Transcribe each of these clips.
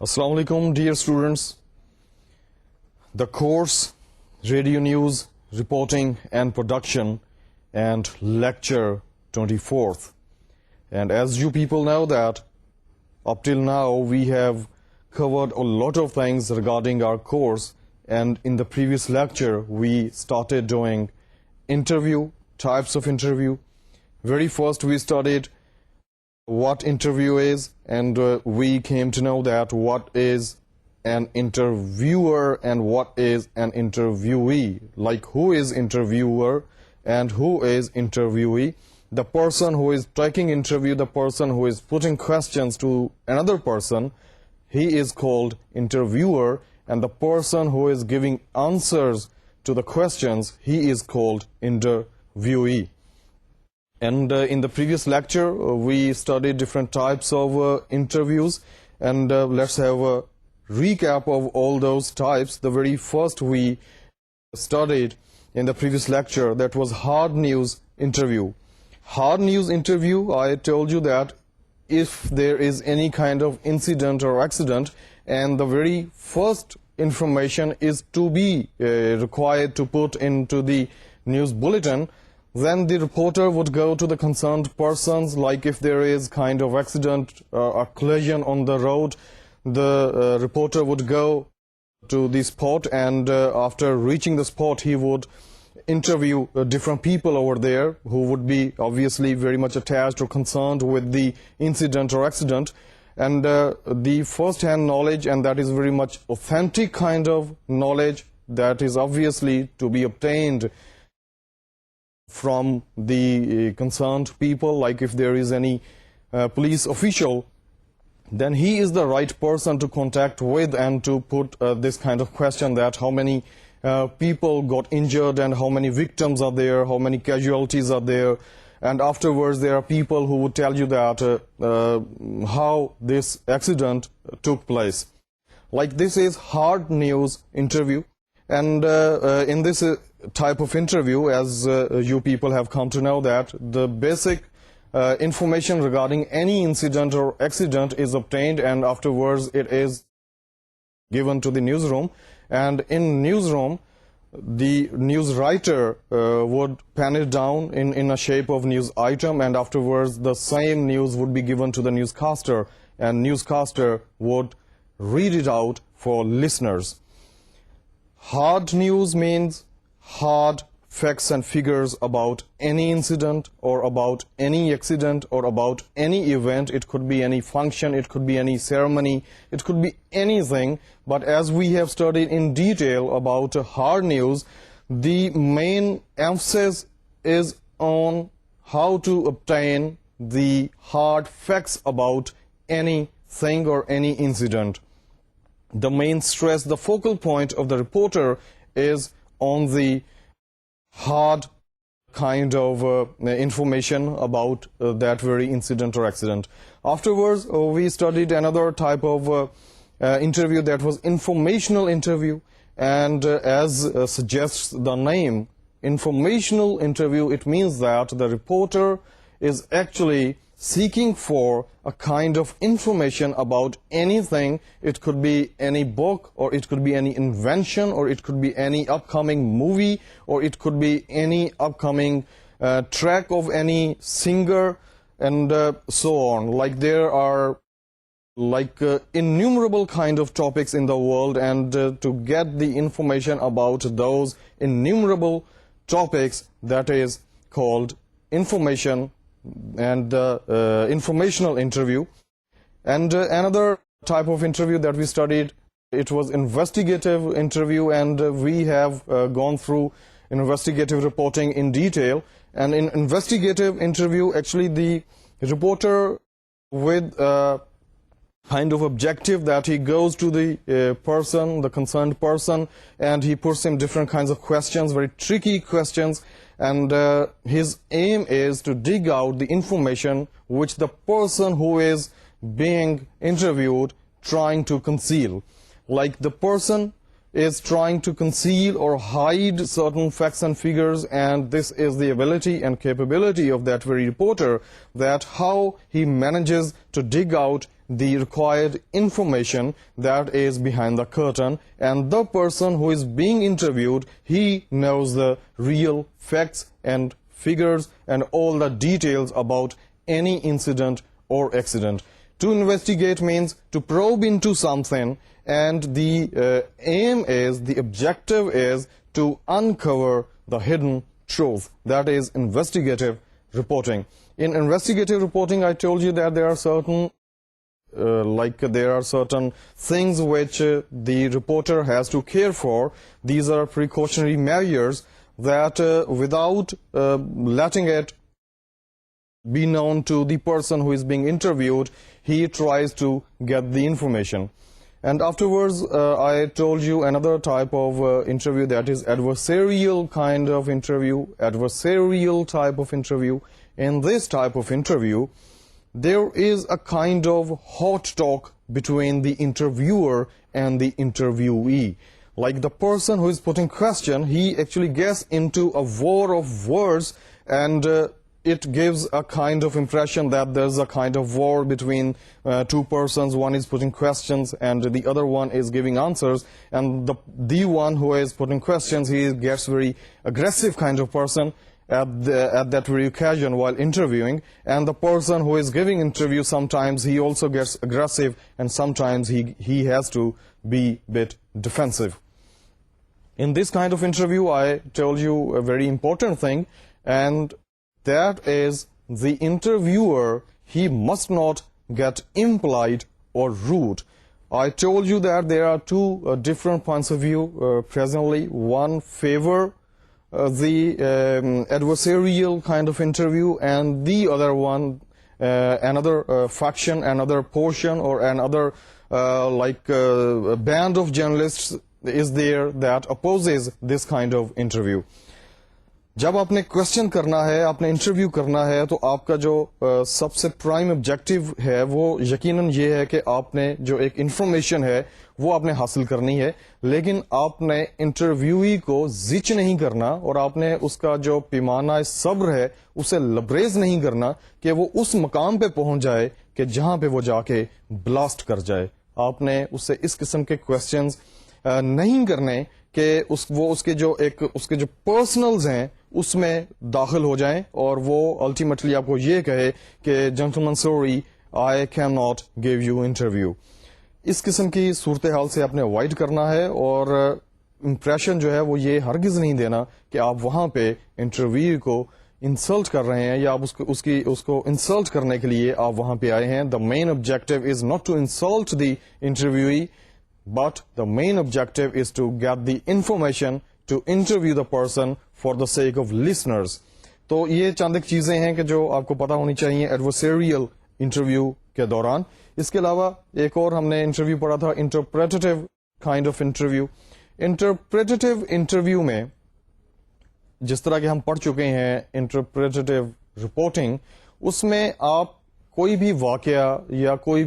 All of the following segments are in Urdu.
Assalamu alaikum, dear students. The course Radio News Reporting and Production and Lecture 24th. And as you people know that up till now we have covered a lot of things regarding our course, and in the previous lecture we started doing interview, types of interview. Very first we studied what interview is, and we came to know that what is an interviewer and what is an interviewee, like who is interviewer and who is interviewee. The person who is taking interview, the person who is putting questions to another person, he is called interviewer, and the person who is giving answers to the questions, he is called interviewee. And in the previous lecture, we studied different types of interviews, and let's have a recap of all those types. The very first we studied in the previous lecture, that was hard news interview. Hard news interview, I told you that if there is any kind of incident or accident, and the very first information is to be required to put into the news bulletin, then the reporter would go to the concerned persons, like if there is kind of accident, a collision on the road, the reporter would go to the spot, and after reaching the spot he would interview different people over there who would be obviously very much attached or concerned with the incident or accident, and the first-hand knowledge, and that is very much authentic kind of knowledge that is obviously to be obtained from the concerned people, like if there is any police official, then he is the right person to contact with and to put this kind of question, that how many people got injured and how many victims are there, how many casualties are there, and afterwards there are people who would tell you that how this accident took place. Like this is hard news interview, and in this type of interview, as you people have come to know, that the basic information regarding any incident or accident is obtained, and afterwards it is given to the newsroom, and in newsroom the news writer would pen it down in a shape of news item, and afterwards the same news would be given to the newscaster, and newscaster would read it out for listeners. Hard news means hard facts and figures about any incident or about any accident or about any event. It could be any function, it could be any ceremony, it could be anything. But as we have studied in detail about hard news, the main emphasis is on how to obtain the hard facts about anything or any incident. The main stress, the focal point of the reporter is on the hard kind of information about that very incident or accident. Afterwards, we studied another type of interview, that was informational interview, and as suggests the name, informational interview, it means that the reporter is actually seeking for a kind of information about anything. It could be any book, or it could be any invention, or it could be any upcoming movie, or it could be any upcoming track of any singer, and so on. Like there are like innumerable kind of topics in the world, and to get the information about those innumerable topics, that is called information and informational interview. And another type of interview that we studied, it was investigative interview, and we have gone through investigative reporting in detail. And in investigative interview, actually the reporter with kind of objective that he goes to the person, the concerned person, and he puts him different kinds of questions, very tricky questions, and his aim is to dig out the information which the person who is being interviewed trying to conceal. Like the person is trying to conceal or hide certain facts and figures, and this is the ability and capability of that very reporter, that how he manages to dig out the required information that is behind the curtain, and the person who is being interviewed, he knows the real facts and figures and all the details about any incident or accident. To investigate means to probe into something, and the aim is, the objective is to uncover the hidden truth. That is investigative reporting. In investigative reporting, I told you that there are certain there are certain things which the reporter has to care for. These are precautionary measures that without letting it be known to the person who is being interviewed, he tries to get the information. And afterwards, I told you another type of interview, that is adversarial kind of interview, adversarial type of interview. In this type of interview, there is a kind of hot talk between the interviewer and the interviewee. Like the person who is putting question, he actually gets into a war of words, and it gives a kind of impression that there's a kind of war between two persons. One is putting questions and the other one is giving answers, and the one who is putting questions, he gets very aggressive kind of person at that very occasion while interviewing, and the person who is giving interview, sometimes he also gets aggressive, and sometimes he has to be bit defensive. In this kind of interview, I told you a very important thing, and that is the interviewer, he must not get impolite or rude. I told you that there are two different points of view presently. One favor the adversarial kind of interview, and the other one, another faction, another portion, or another band of journalists is there that opposes this kind of interview. جب آپ نے کوشچن کرنا ہے, آپ نے انٹرویو کرنا ہے, تو آپ کا جو سب سے پرائم آبجیکٹو ہے وہ یقیناً یہ ہے کہ آپ نے جو ایک انفارمیشن ہے وہ آپ نے حاصل کرنی ہے, لیکن آپ نے انٹرویوئی کو زچ نہیں کرنا, اور آپ نے اس کا جو پیمانہ صبر ہے اسے لبریز نہیں کرنا کہ وہ اس مقام پہ پہنچ جائے کہ جہاں پہ وہ جا کے بلاسٹ کر جائے. آپ نے اس سے اس قسم کے کوشچنز نہیں کرنے کہ اس کے جو پرسنلز ہیں اس میں داخل ہو جائیں, اور وہ الٹیمیٹلی آپ کو یہ کہے کہ gentleman sorry I can not give you interview. اس قسم کی صورتحال سے آپ نے اوائڈ کرنا ہے, اور امپریشن جو ہے وہ یہ ہرگز نہیں دینا کہ آپ وہاں پہ انٹرویو کو انسلٹ کر رہے ہیں, یا آپ اس کو انسلٹ کرنے کے لیے آپ وہاں پہ آئے ہیں. The main objective is not to insult the interviewee, but the main objective is to get the information to interview the person for the sake of listeners. تو یہ چند ایک چیزیں ہیں کہ جو آپ کو پتا ہونی چاہیے ایڈورسریل انٹرویو کے دوران. اس کے علاوہ ایک اور ہم نے انٹرویو پڑھا تھا, انٹرپریٹیو کائنڈ آف انٹرویو. انٹرپریٹیو انٹرویو میں جس طرح کہ ہم پڑھ چکے ہیں انٹرپریٹیو رپورٹنگ, اس میں آپ کوئی بھی واقعہ یا کوئی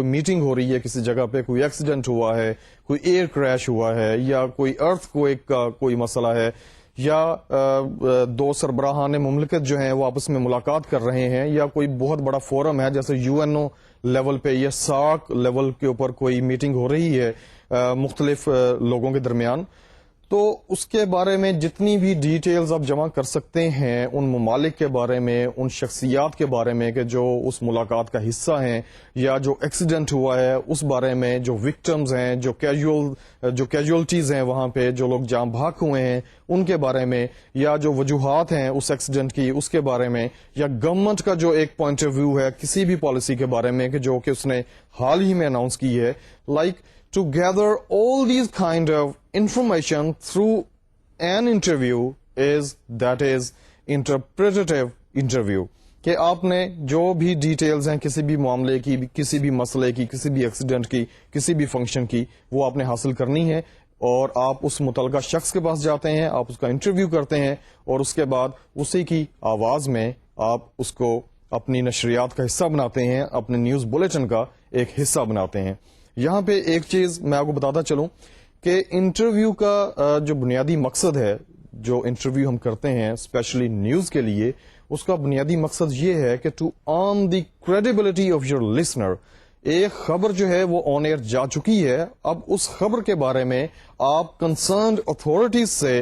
میٹنگ ہو رہی ہے کسی جگہ پہ, کوئی ایکسیڈنٹ ہوا ہے, کوئی ایئر کریش ہوا ہے, یا کوئی ارتھ کویک کا کوئی مسئلہ ہے, یا دو سربراہان مملکت جو ہیں وہ آپس میں ملاقات کر رہے ہیں, یا کوئی بہت بڑا فورم ہے جیسے UNO لیول پہ یا SAARC لیول کے اوپر کوئی میٹنگ ہو رہی ہے مختلف لوگوں کے درمیان, تو اس کے بارے میں جتنی بھی ڈیٹیلز آپ جمع کر سکتے ہیں ان ممالک کے بارے میں, ان شخصیات کے بارے میں کہ جو اس ملاقات کا حصہ ہیں, یا جو ایکسیڈنٹ ہوا ہے اس بارے میں, جو وکٹمز ہیں, جو کیجولٹیز ہیں وہاں پہ, جو لوگ جاں بحق ہوئے ہیں ان کے بارے میں, یا جو وجوہات ہیں اس ایکسیڈنٹ کی اس کے بارے میں, یا گورنمنٹ کا جو ایک پوائنٹ آف ویو ہے کسی بھی پالیسی کے بارے میں کہ جو کہ اس نے حال ہی میں اناؤنس کی ہے. To gather all these kind of information through an interview is interpretative interview. کہ آپ نے جو بھی ڈیٹیلز ہیں کسی بھی معاملے کی, کسی بھی مسئلے کی, کسی بھی ایکسیڈنٹ کی, کسی بھی فنکشن کی, وہ آپ نے حاصل کرنی ہے, اور آپ اس متعلقہ شخص کے پاس جاتے ہیں, آپ اس کا انٹرویو کرتے ہیں, اور اس کے بعد اسی کی آواز میں آپ اس کو اپنی نشریات کا حصہ بناتے ہیں, اپنے نیوز بلیٹن کا ایک حصہ بناتے ہیں. یہاں پہ ایک چیز میں آپ کو بتاتا چلوں کہ انٹرویو کا جو بنیادی مقصد ہے, جو انٹرویو ہم کرتے ہیں اسپیشلی نیوز کے لیے, اس کا بنیادی مقصد یہ ہے کہ to earn the credibility of your listener, ایک خبر جو ہے وہ آن ایئر جا چکی ہے, اب اس خبر کے بارے میں آپ کنسرنڈ اتھارٹیز سے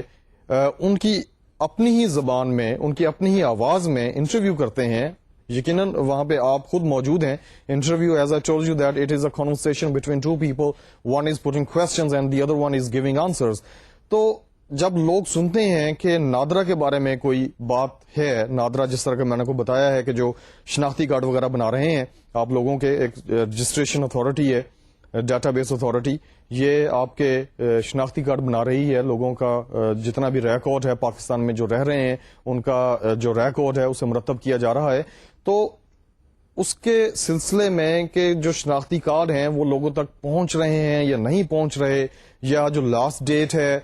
ان کی اپنی ہی زبان میں, ان کی اپنی ہی آواز میں انٹرویو کرتے ہیں. یقیناً وہاں پہ آپ خود موجود ہیں. Interview, as I told you that it is a conversation between two people, one is putting questions and the other one is giving answers. تو جب لوگ سنتے ہیں کہ نادرا کے بارے میں کوئی بات ہے, نادرا جس طرح کہ میں نے کو بتایا ہے کہ جو شناختی کارڈ وغیرہ بنا رہے ہیں آپ لوگوں کے, ایک رجسٹریشن اتھارٹی ہے, ڈیٹا بیس اتھارٹی, یہ آپ کے شناختی کارڈ بنا رہی ہے. لوگوں کا جتنا بھی ریکارڈ ہے پاکستان میں جو رہ رہے ہیں ان کا جو ریکارڈ ہے اسے مرتب کیا جا رہا ہے. تو اس کے سلسلے میں کہ جو شناختی کارڈ ہیں وہ لوگوں تک پہنچ رہے ہیں یا نہیں پہنچ رہے, یا جو لاسٹ ڈیٹ ہے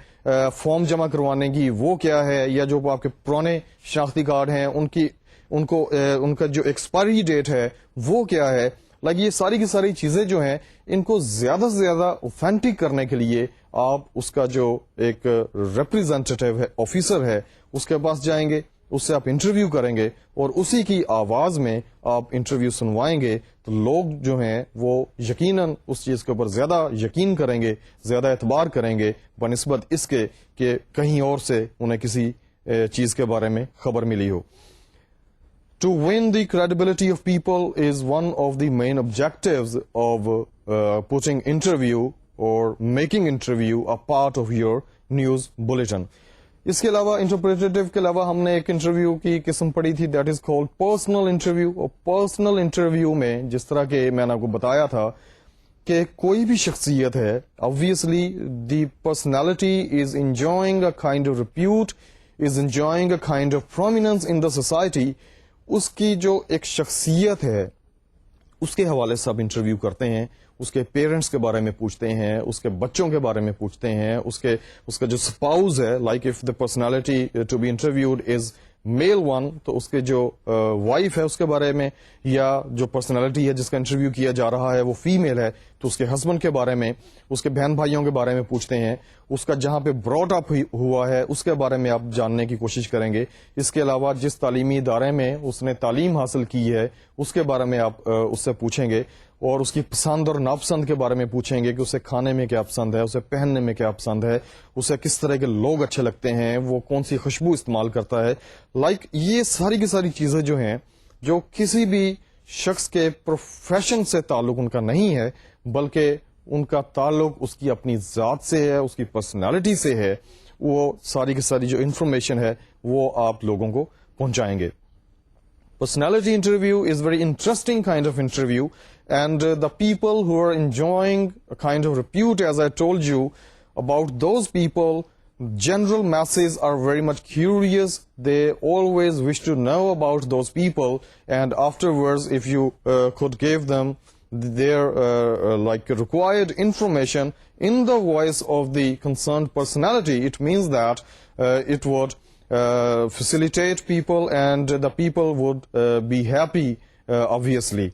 فارم جمع کروانے کی وہ کیا ہے, یا جو آپ کے پرانے شناختی کارڈ ہیں ان کا جو ایکسپائری ڈیٹ ہے وہ کیا ہے. یہ ساری کی ساری چیزیں جو ہیں ان کو زیادہ سے زیادہ اوتھینٹک کرنے کے لیے آپ اس کا جو ایک ریپریزنٹیٹیو ہے, آفیسر ہے, اس کے پاس جائیں گے, اس سے آپ انٹرویو کریں گے اور اسی کی آواز میں آپ انٹرویو سنوائیں گے. تو لوگ جو ہیں وہ یقیناً اس چیز کے اوپر زیادہ یقین کریں گے, زیادہ اعتبار کریں گے بنسبت اس کے کہ کہیں اور سے انہیں کسی چیز کے بارے میں خبر ملی ہو. To win the credibility of people is one of the main objectives of putting interview or making interview a part of your news bulletin. اس کے علاوہ انٹرپریٹیو کے علاوہ ہم نے ایک انٹرویو کی قسم پڑھی تھی, that is called personal interview. اور پرسنل انٹرویو میں جس طرح کہ میں نے آپ کو بتایا تھا کہ کوئی بھی شخصیت ہے, obviously the personality is enjoying a kind of repute, is enjoying a kind of prominence in the society. اس کی جو ایک شخصیت ہے اس کے حوالے سے آپ انٹرویو کرتے ہیں, اس کے پیرنٹس کے بارے میں پوچھتے ہیں, اس کے بچوں کے بارے میں پوچھتے ہیں, اس کا جو سپاؤز ہے, like if the personality to be interviewed is male one, تو اس کے جو وائف ہے اس کے بارے میں, یا جو پرسنالٹی ہے جس کا انٹرویو کیا جا رہا ہے وہ فیمیل ہے تو اس کے ہسبینڈ کے بارے میں, اس کے بہن بھائیوں کے بارے میں پوچھتے ہیں, اس کا جہاں پہ براٹ اپ ہوا ہے اس کے بارے میں آپ جاننے کی کوشش کریں گے. اس کے علاوہ جس تعلیمی ادارے میں اس نے تعلیم حاصل کی ہے اس کے بارے میں آپ اس سے پوچھیں گے, اور اس کی پسند اور ناپسند کے بارے میں پوچھیں گے کہ اسے کھانے میں کیا پسند ہے, اسے پہننے میں کیا پسند ہے, اسے کس طرح کے لوگ اچھے لگتے ہیں, وہ کون سی خوشبو استعمال کرتا ہے. یہ ساری کی ساری چیزیں جو ہیں جو کسی بھی شخص کے پروفیشن سے تعلق ان کا نہیں ہے بلکہ ان کا تعلق اس کی اپنی ذات سے ہے, اس کی پرسنالٹی سے ہے, وہ ساری کی ساری جو انفارمیشن ہے وہ آپ لوگوں کو پہنچائیں گے. Personality interview is very interesting kind of interview, and the people who are enjoying a kind of repute, as I told you, about those people, general masses are very much curious. They always wish to know about those people, and afterwards if you could give them their like required information in the voice of the concerned personality, it means that it would facilitate people and the people would be happy obviously.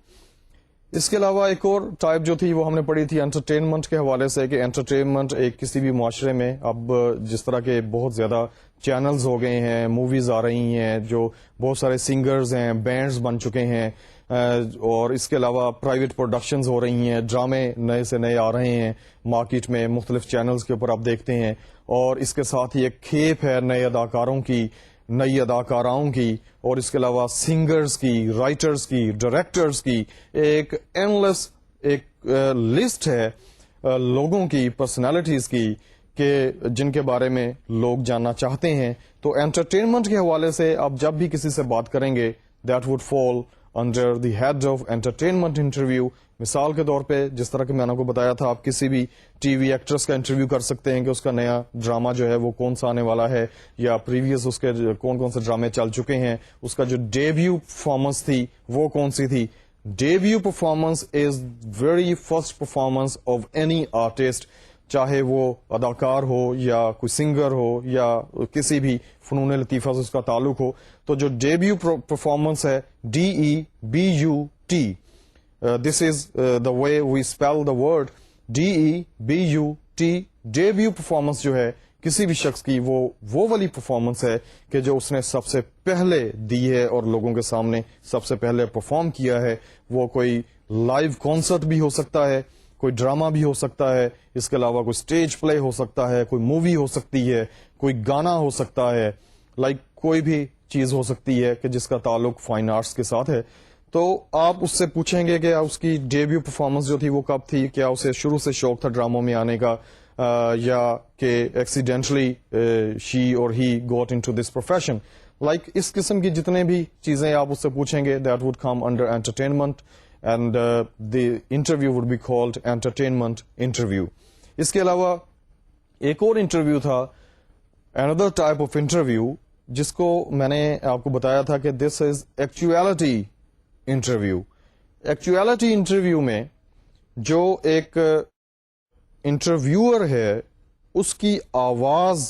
اس کے علاوہ ایک اور ٹائپ جو تھی وہ ہم نے پڑھی تھی انٹرٹینمنٹ کے حوالے سے, کہ انٹرٹینمنٹ ایک کسی بھی معاشرے میں اب جس طرح کے بہت زیادہ چینلز ہو گئے ہیں, موویز آ رہی ہیں, جو بہت سارے سنگرز ہیں, بینڈز بن چکے ہیں, اور اس کے علاوہ پرائیویٹ پروڈکشنز ہو رہی ہیں, ڈرامے نئے سے نئے آ رہے ہیں مارکیٹ میں, مختلف چینلز کے اوپر آپ دیکھتے ہیں, اور اس کے ساتھ ہی ایک کھیپ ہے نئے اداکاروں کی, نئی اداکاراؤں کی, اور اس کے علاوہ سنگرز کی, رائٹرز کی, ڈائریکٹرز کی, ایک اینلیس ایک لسٹ ہے لوگوں کی, پرسنالٹیز کی, کہ جن کے بارے میں لوگ جاننا چاہتے ہیں. تو انٹرٹینمنٹ کے حوالے سے آپ جب بھی کسی سے بات کریں گے that would fall under the head of entertainment interview. مثال کے طور پہ جس طرح کہ میں نے کو بتایا تھا, آپ کسی بھی ٹی وی ایکٹرس کا انٹرویو کر سکتے ہیں کہ اس کا نیا ڈرامہ جو ہے وہ کون سا آنے والا ہے, یا پریویس اس کے کون کون سے ڈرامے چل چکے ہیں, اس کا جو ڈیبیو پرفارمنس تھی وہ کون سی تھی. Debut performance is very first performance of any artist, چاہے وہ اداکار ہو یا کوئی سنگر ہو یا کسی بھی فنون لطیفہ سے اس کا تعلق ہو. تو جو ڈیبیو پرفارمنس ہے DEBUT, this is the way we spell the word DEBUT. Debut performance جو ہے کسی بھی شخص کی وہ والی پرفارمنس ہے کہ جو اس نے سب سے پہلے دی ہے اور لوگوں کے سامنے سب سے پہلے پرفارم کیا ہے. وہ کوئی لائیو کانسرٹ بھی ہو سکتا ہے, کوئی ڈرامہ بھی ہو سکتا ہے, اس کے علاوہ کوئی اسٹیج پلے ہو سکتا ہے, کوئی مووی ہو سکتی ہے, کوئی گانا ہو سکتا ہے, کوئی بھی چیز ہو سکتی ہے کہ جس کا تعلق فائن آرٹس کے ساتھ ہے. تو آپ اس سے پوچھیں گے کہ اس کی ڈیبیو پرفارمنس جو تھی وہ کب تھی, کیا اسے شروع سے شوق تھا ڈراموں میں آنے کا, یا کہ ایکسیڈینٹلی شی اور ہی گوٹ ان ٹو دس پروفیشن. اس قسم کی جتنے بھی چیزیں آپ اس سے پوچھیں گے, that would come under entertainment, and the interview would be called entertainment interview. اس کے علاوہ ایک اور انٹرویو تھا, another type of interview, جس کو میں نے آپ کو بتایا تھا کہ دس از ایکچویلٹی انٹرویو. ایکچویلٹی انٹرویو میں جو ایک انٹرویور ہے اس کی آواز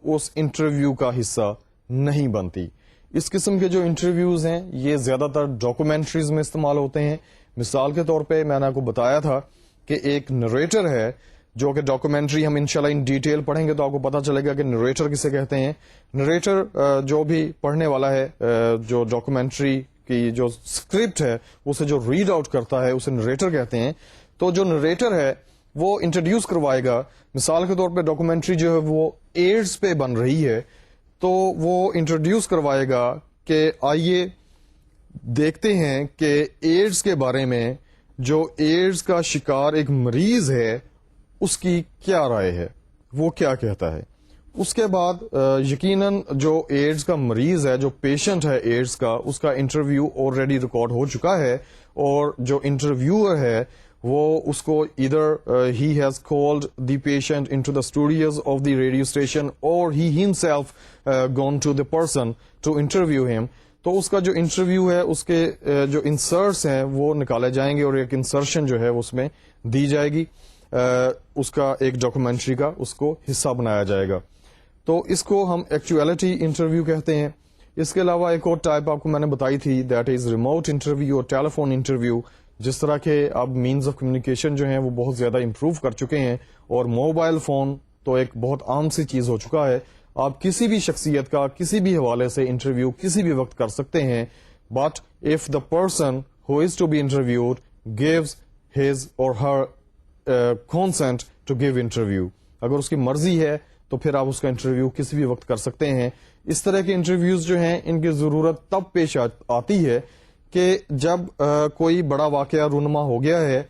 اس انٹرویو کا حصہ نہیں بنتی. اس قسم کے جو انٹرویوز ہیں یہ زیادہ تر ڈاکومنٹریز میں استعمال ہوتے ہیں. مثال کے طور پہ میں نے آپ کو بتایا تھا کہ ایک نریٹر ہے, جو کہ ڈاکومنٹری ہم انشاءاللہ ان ڈیٹیل پڑھیں گے تو آپ کو پتا چلے گا کہ نریٹر کسے کہتے ہیں. نریٹر جو بھی پڑھنے والا ہے, جو ڈاکومنٹری کی جو اسکرپٹ ہے اسے جو ریڈ آؤٹ کرتا ہے اسے نریٹر کہتے ہیں. تو جو نریٹر ہے وہ انٹروڈیوس کروائے گا. مثال کے طور پہ ڈاکومنٹری جو ہے وہ ایڈز پہ بن رہی ہے تو وہ انٹروڈیوس کروائے گا کہ آئیے دیکھتے ہیں کہ ایڈز کے بارے میں جو ایڈز کا شکار ایک مریض ہے اس کی کیا رائے ہے, وہ کیا کہتا ہے. اس کے بعد یقیناً جو ایڈز کا مریض ہے, جو پیشنٹ ہے ایڈز کا, اس کا انٹرویو آلریڈی ریکارڈ ہو چکا ہے, اور جو انٹرویور ہے وہ اس کو ادھر ہی has called the patient into the studios of the radio station, اور he himself gone to the person to interview him. تو اس کا جو انٹرویو ہے اس کے جو انسرٹس ہیں وہ نکالے جائیں گے, اور ایک انسرشن جو ہے اس میں دی جائے گی, اس کا ایک ڈاکومنٹری کا اس کو حصہ بنایا جائے گا. تو اس کو ہم ایکچویلٹی انٹرویو کہتے ہیں. اس کے علاوہ ایک اور ٹائپ آپ کو میں نے بتائی تھی, دیٹ از ریموٹ انٹرویو اور ٹیلیفون انٹرویو. جس طرح کے اب مینز آف کمیونیکیشن جو ہیں وہ بہت زیادہ امپروو کر چکے ہیں, اور موبائل فون تو ایک بہت عام سی چیز ہو چکا ہے. آپ کسی بھی شخصیت کا کسی بھی حوالے سے انٹرویو کسی بھی وقت کر سکتے ہیں, but if the person who is to be interviewed gives his or her consent to give interview. اگر اس کی مرضی ہے تو پھر آپ اس کا انٹرویو کسی بھی وقت کر سکتے ہیں. اس طرح کے انٹرویوز جو ہیں ان کی ضرورت تب پیش آتی ہے کہ جب کوئی بڑا واقعہ رونما ہو گیا ہے,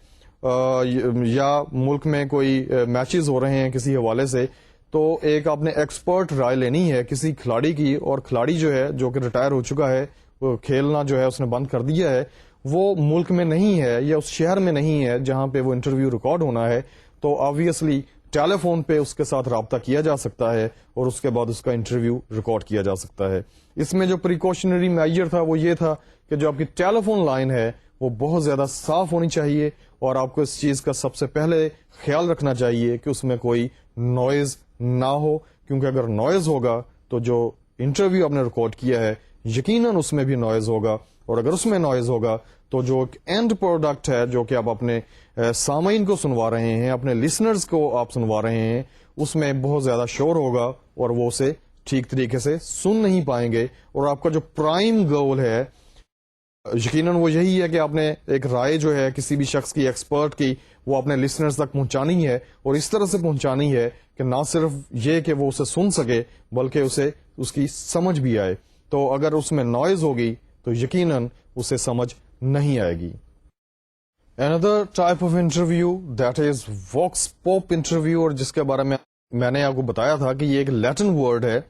یا ملک میں کوئی میچز ہو رہے ہیں کسی حوالے سے, تو ایک آپ نے ایکسپرٹ رائے لینی ہے کسی کھلاڑی کی, اور کھلاڑی جو ہے جو کہ ریٹائر ہو چکا ہے, وہ کھیلنا جو ہے اس نے بند کر دیا ہے, وہ ملک میں نہیں ہے یا اس شہر میں نہیں ہے جہاں پہ وہ انٹرویو ریکارڈ ہونا ہے. تو آبویسلی ٹیلی فون پہ اس کے ساتھ رابطہ کیا جا سکتا ہے, اور اس کے بعد اس کا انٹرویو ریکارڈ کیا جا سکتا ہے. اس میں جو پریکاشنری میجر تھا وہ یہ تھا کہ جو آپ کی ٹیلی فون لائن ہے وہ بہت زیادہ صاف ہونی چاہیے, اور آپ کو اس چیز کا سب سے پہلے خیال رکھنا چاہیے کہ اس میں کوئی نوائز نہ ہو, کیونکہ اگر نوائز ہوگا تو جو انٹرویو آپ نے ریکارڈ کیا ہے یقیناً اس میں بھی نوائز ہوگا, اور اگر اس میں نوائز ہوگا تو جو ایک اینڈ پروڈکٹ ہے جو کہ آپ اپنے سامعین کو سنوا رہے ہیں, اپنے لسنرز کو آپ سنوا رہے ہیں, اس میں بہت زیادہ شور ہوگا اور وہ اسے ٹھیک طریقے سے سن نہیں پائیں گے. اور آپ کا جو پرائم گول ہے یقیناً وہ یہی ہے کہ آپ نے ایک رائے جو ہے کسی بھی شخص کی, ایکسپرٹ کی, وہ اپنے لسنرز تک پہنچانی ہے, اور اس طرح سے پہنچانی ہے کہ نہ صرف یہ کہ وہ اسے سن سکے بلکہ اسے اس کی سمجھ بھی آئے. تو اگر اس میں نوائز ہوگی تو یقیناً اسے سمجھ نہیں آئے گی. Another type of interview that is vox pop interview, اور جس کے بارے میں نے آپ کو بتایا تھا کہ یہ ایک لیٹن ورڈ ہے,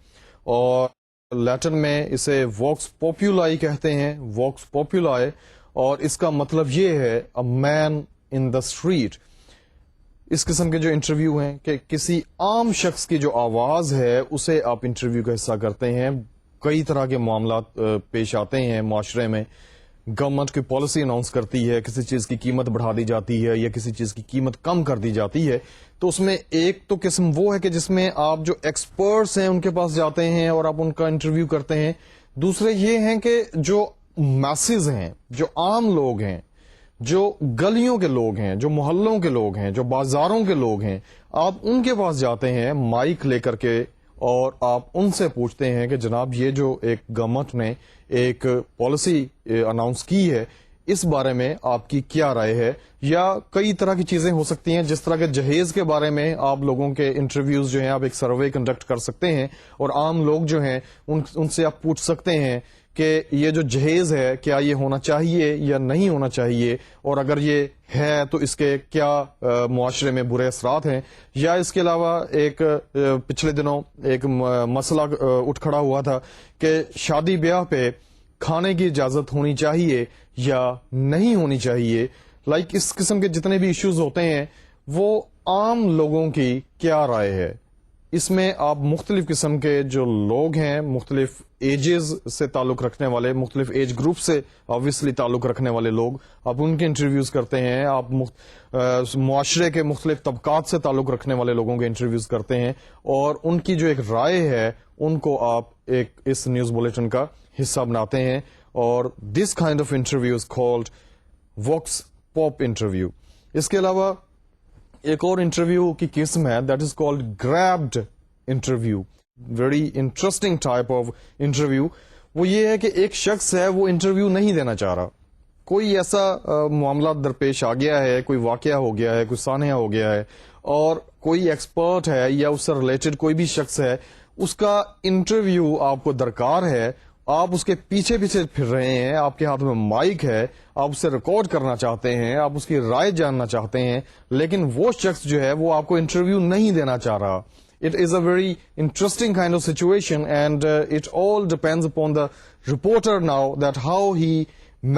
اور لیٹن میں اسے vox populi کہتے ہیں, vox populi, اور اس کا مطلب یہ ہے a man in the street. اس قسم کے جو انٹرویو ہیں کہ کسی عام شخص کی جو آواز ہے اسے آپ انٹرویو کا حصہ کرتے ہیں. کئی طرح کے معاملات پیش آتے ہیں معاشرے میں. گورنمنٹ کی پالیسی اناؤنس کرتی ہے, کسی چیز کی قیمت بڑھا دی جاتی ہے یا کسی چیز کی قیمت کم کر دی جاتی ہے, تو اس میں ایک تو قسم وہ ہے کہ جس میں آپ جو ایکسپرٹس ہیں ان کے پاس جاتے ہیں اور آپ ان کا انٹرویو کرتے ہیں. دوسرے یہ ہیں کہ جو میسز ہیں, جو عام لوگ ہیں, جو گلیوں کے لوگ ہیں, جو محلوں کے لوگ ہیں, جو بازاروں کے لوگ ہیں, آپ ان کے پاس جاتے ہیں مائک لے کر کے, اور آپ ان سے پوچھتے ہیں کہ جناب یہ جو ایک گورنمنٹ نے ایک پالیسی اناؤنس کی ہے اس بارے میں آپ کی کیا رائے ہے. یا کئی طرح کی چیزیں ہو سکتی ہیں, جس طرح کے جہیز کے بارے میں آپ لوگوں کے انٹرویوز جو ہیں آپ ایک سروے کنڈکٹ کر سکتے ہیں, اور عام لوگ جو ہیں ان سے آپ پوچھ سکتے ہیں کہ یہ جو جہیز ہے کیا یہ ہونا چاہیے یا نہیں ہونا چاہیے, اور اگر یہ ہے تو اس کے کیا معاشرے میں برے اثرات ہیں. یا اس کے علاوہ ایک پچھلے دنوں ایک مسئلہ اٹھ کھڑا ہوا تھا کہ شادی بیاہ پہ کھانے کی اجازت ہونی چاہیے یا نہیں ہونی چاہیے. لائک اس قسم کے جتنے بھی ایشوز ہوتے ہیں وہ عام لوگوں کی کیا رائے ہے. اس میں آپ مختلف قسم کے جو لوگ ہیں, مختلف ایجز سے تعلق رکھنے والے, مختلف ایج گروپ سے آبویسلی تعلق رکھنے والے لوگ, آپ ان کے انٹرویوز کرتے ہیں. آپ معاشرے کے مختلف طبقات سے تعلق رکھنے والے لوگوں کے انٹرویوز کرتے ہیں, اور ان کی جو ایک رائے ہے ان کو آپ ایک اس نیوز بلیٹن کا حصہ بناتے ہیں. اور this kind of interview is called vox pop interview. اس کے علاوہ ایک اور انٹرویو کی قسم ہے, that is called grabbed interview. Very interesting type of interview. وہ یہ ہے کہ ایک شخص ہے وہ انٹرویو نہیں دینا چاہ رہا, کوئی ایسا معاملہ درپیش آ گیا ہے, کوئی واقعہ ہو گیا ہے, کوئی سانحہ ہو گیا ہے, اور کوئی ایکسپرٹ ہے یا اس سے ریلیٹڈ کوئی بھی شخص ہے, اس کا انٹرویو آپ کو درکار ہے. آپ اس کے پیچھے پیچھے پھر رہے ہیں, آپ کے ہاتھ میں مائک ہے, آپ اسے ریکارڈ کرنا چاہتے ہیں, آپ اس کی رائے جاننا چاہتے ہیں, لیکن وہ شخص جو ہے وہ آپ کو انٹرویو نہیں دینا چاہ رہا. It is a very interesting kind of situation, and it all depends upon the reporter now, that how he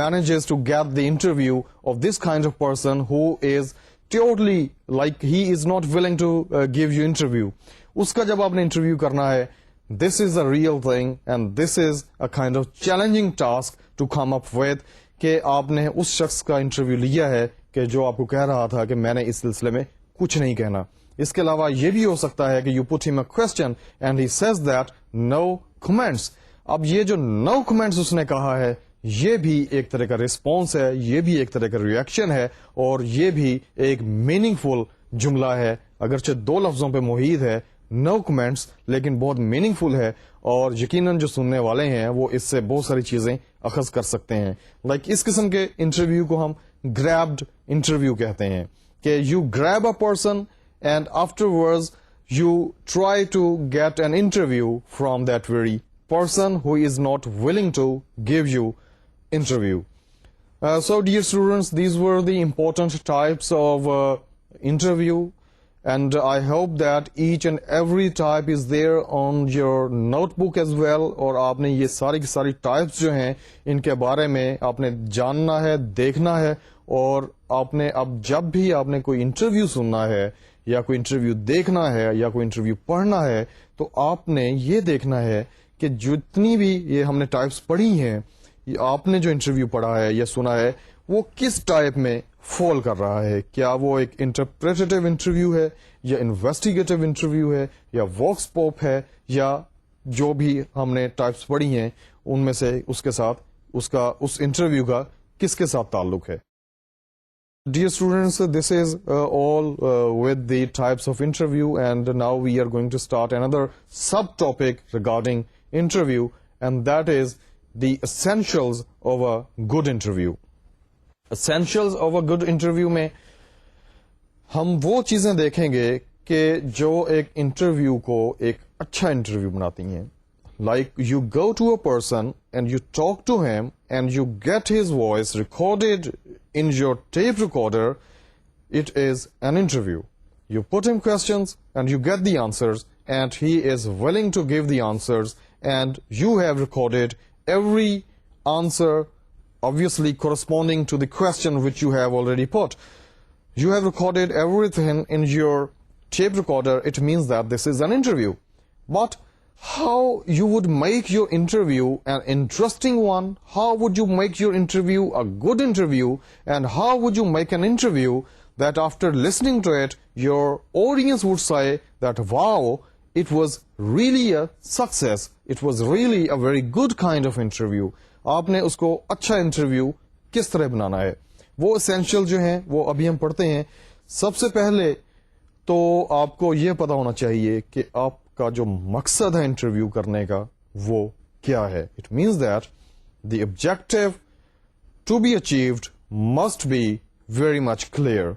manages to get the interview of this kind of person who is totally like he is not willing to give you interview. اس کا جب آپ نے انٹرویو کرنا ہے, this is a real thing and this is a kind of challenging task to come up with, کہ آپ نے اس شخص کا انٹرویو لیا ہے کہ جو آپ کو کہہ رہا تھا کہ میں نے اس سلسلے میں کچھ نہیں کہنا. اس کے علاوہ یہ بھی ہو سکتا ہے کہ یو پٹ ہم اے question and he says that no comments. اب یہ جو نو کمنٹس اس نے کہا ہے یہ بھی ایک طرح کا ریسپانس ہے, یہ بھی ایک طرح کا ریئیکشن ہے, اور یہ بھی ایک میننگ فل جملہ ہے. اگرچہ 2 لفظوں پہ محیط ہے نو کمنٹس, لیکن بہت میننگ فل ہے, اور یقیناً جو سننے والے ہیں وہ اس سے بہت ساری چیزیں اخذ کر سکتے ہیں. لائک اس قسم کے انٹرویو کو ہم گریبڈ انٹرویو کہتے ہیں, کہ you grab a person and afterwards you try to get an interview from that very person who is not willing to give you interview. So dear students, these were the important types of interview, and I hope that each and every type is there on your notebook as well. اور آپ نے یہ ساری کی ساری ٹائپس جو ہیں ان کے بارے میں آپ نے جاننا ہے, دیکھنا ہے, اور آپ نے اب جب بھی آپ نے کوئی انٹرویو سننا ہے یا کوئی انٹرویو دیکھنا ہے یا کوئی انٹرویو پڑھنا ہے, تو آپ نے یہ دیکھنا ہے کہ جتنی بھی یہ ہم نے ٹائپس پڑھی ہیں, آپ نے جو انٹرویو پڑھا ہے یا سنا ہے وہ کس ٹائپ میں فال کر رہا ہے. کیا وہ ایک انٹرپریٹیو انٹرویو ہے, یا انویسٹیگیٹو انٹرویو ہے, یا واکس پاپ ہے, یا جو بھی ہم نے ٹائپس پڑھی ہیں ان میں سے اس کے ساتھ اس انٹرویو کا کس کے ساتھ تعلق ہے. Dear students, this is all with the types of interview, and now we are going to start another subtopic regarding interview, and that is the essentials of a good interview. Essentials of a good interview میں ہم وہ چیزیں دیکھیں گے کہ جو ایک انٹرویو کو ایک اچھا انٹرویو بناتی ہیں. Like you go to a person and you talk to him and you get his voice recorded in your tape recorder, it is an interview. You put him questions and you get the answers, and he is willing to give the answers, and you have recorded every answer obviously corresponding to the question which you have already put. You have recorded everything in your tape recorder. It means that this is an interview. But how you would make your interview an interesting one, how would you make your interview a good interview, and how would you make an interview that after listening to it your audience would say that wow, it was really a success, it was really a very good kind of interview. آپ نے اس کو اچھا انٹرویو کس طرح بنانا ہے, وہ اسینشیل جو ہیں وہ ابھی ہم پڑھتے ہیں. سب سے پہلے تو آپ کو یہ پتا ہونا چاہیے کہ آپ کا جو مقصد ہے انٹرویو کرنے کا وہ کیا ہے. It means that the objective to be achieved must be very much clear.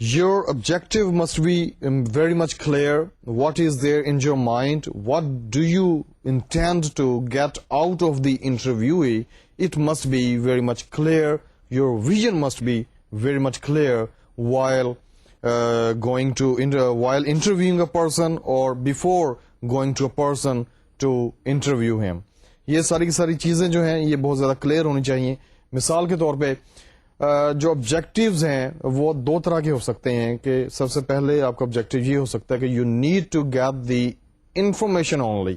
Your objective must be very much clear. What is there in your mind? What do you intend to get out of the interviewee? It must be very much clear. Your vision must be very much clear while while interviewing a person or before going to a person to interview him. یہ ساری کی ساری چیزیں جو ہیں یہ بہت زیادہ کلیئر ہونی چاہیے. مثال کے طور پہ جو آبجیکٹیوز ہیں وہ دو طرح کے ہو سکتے ہیں کہ سب سے پہلے آپ کا آبجیکٹیو یہ ہو سکتا ہے کہ you need to get the information only.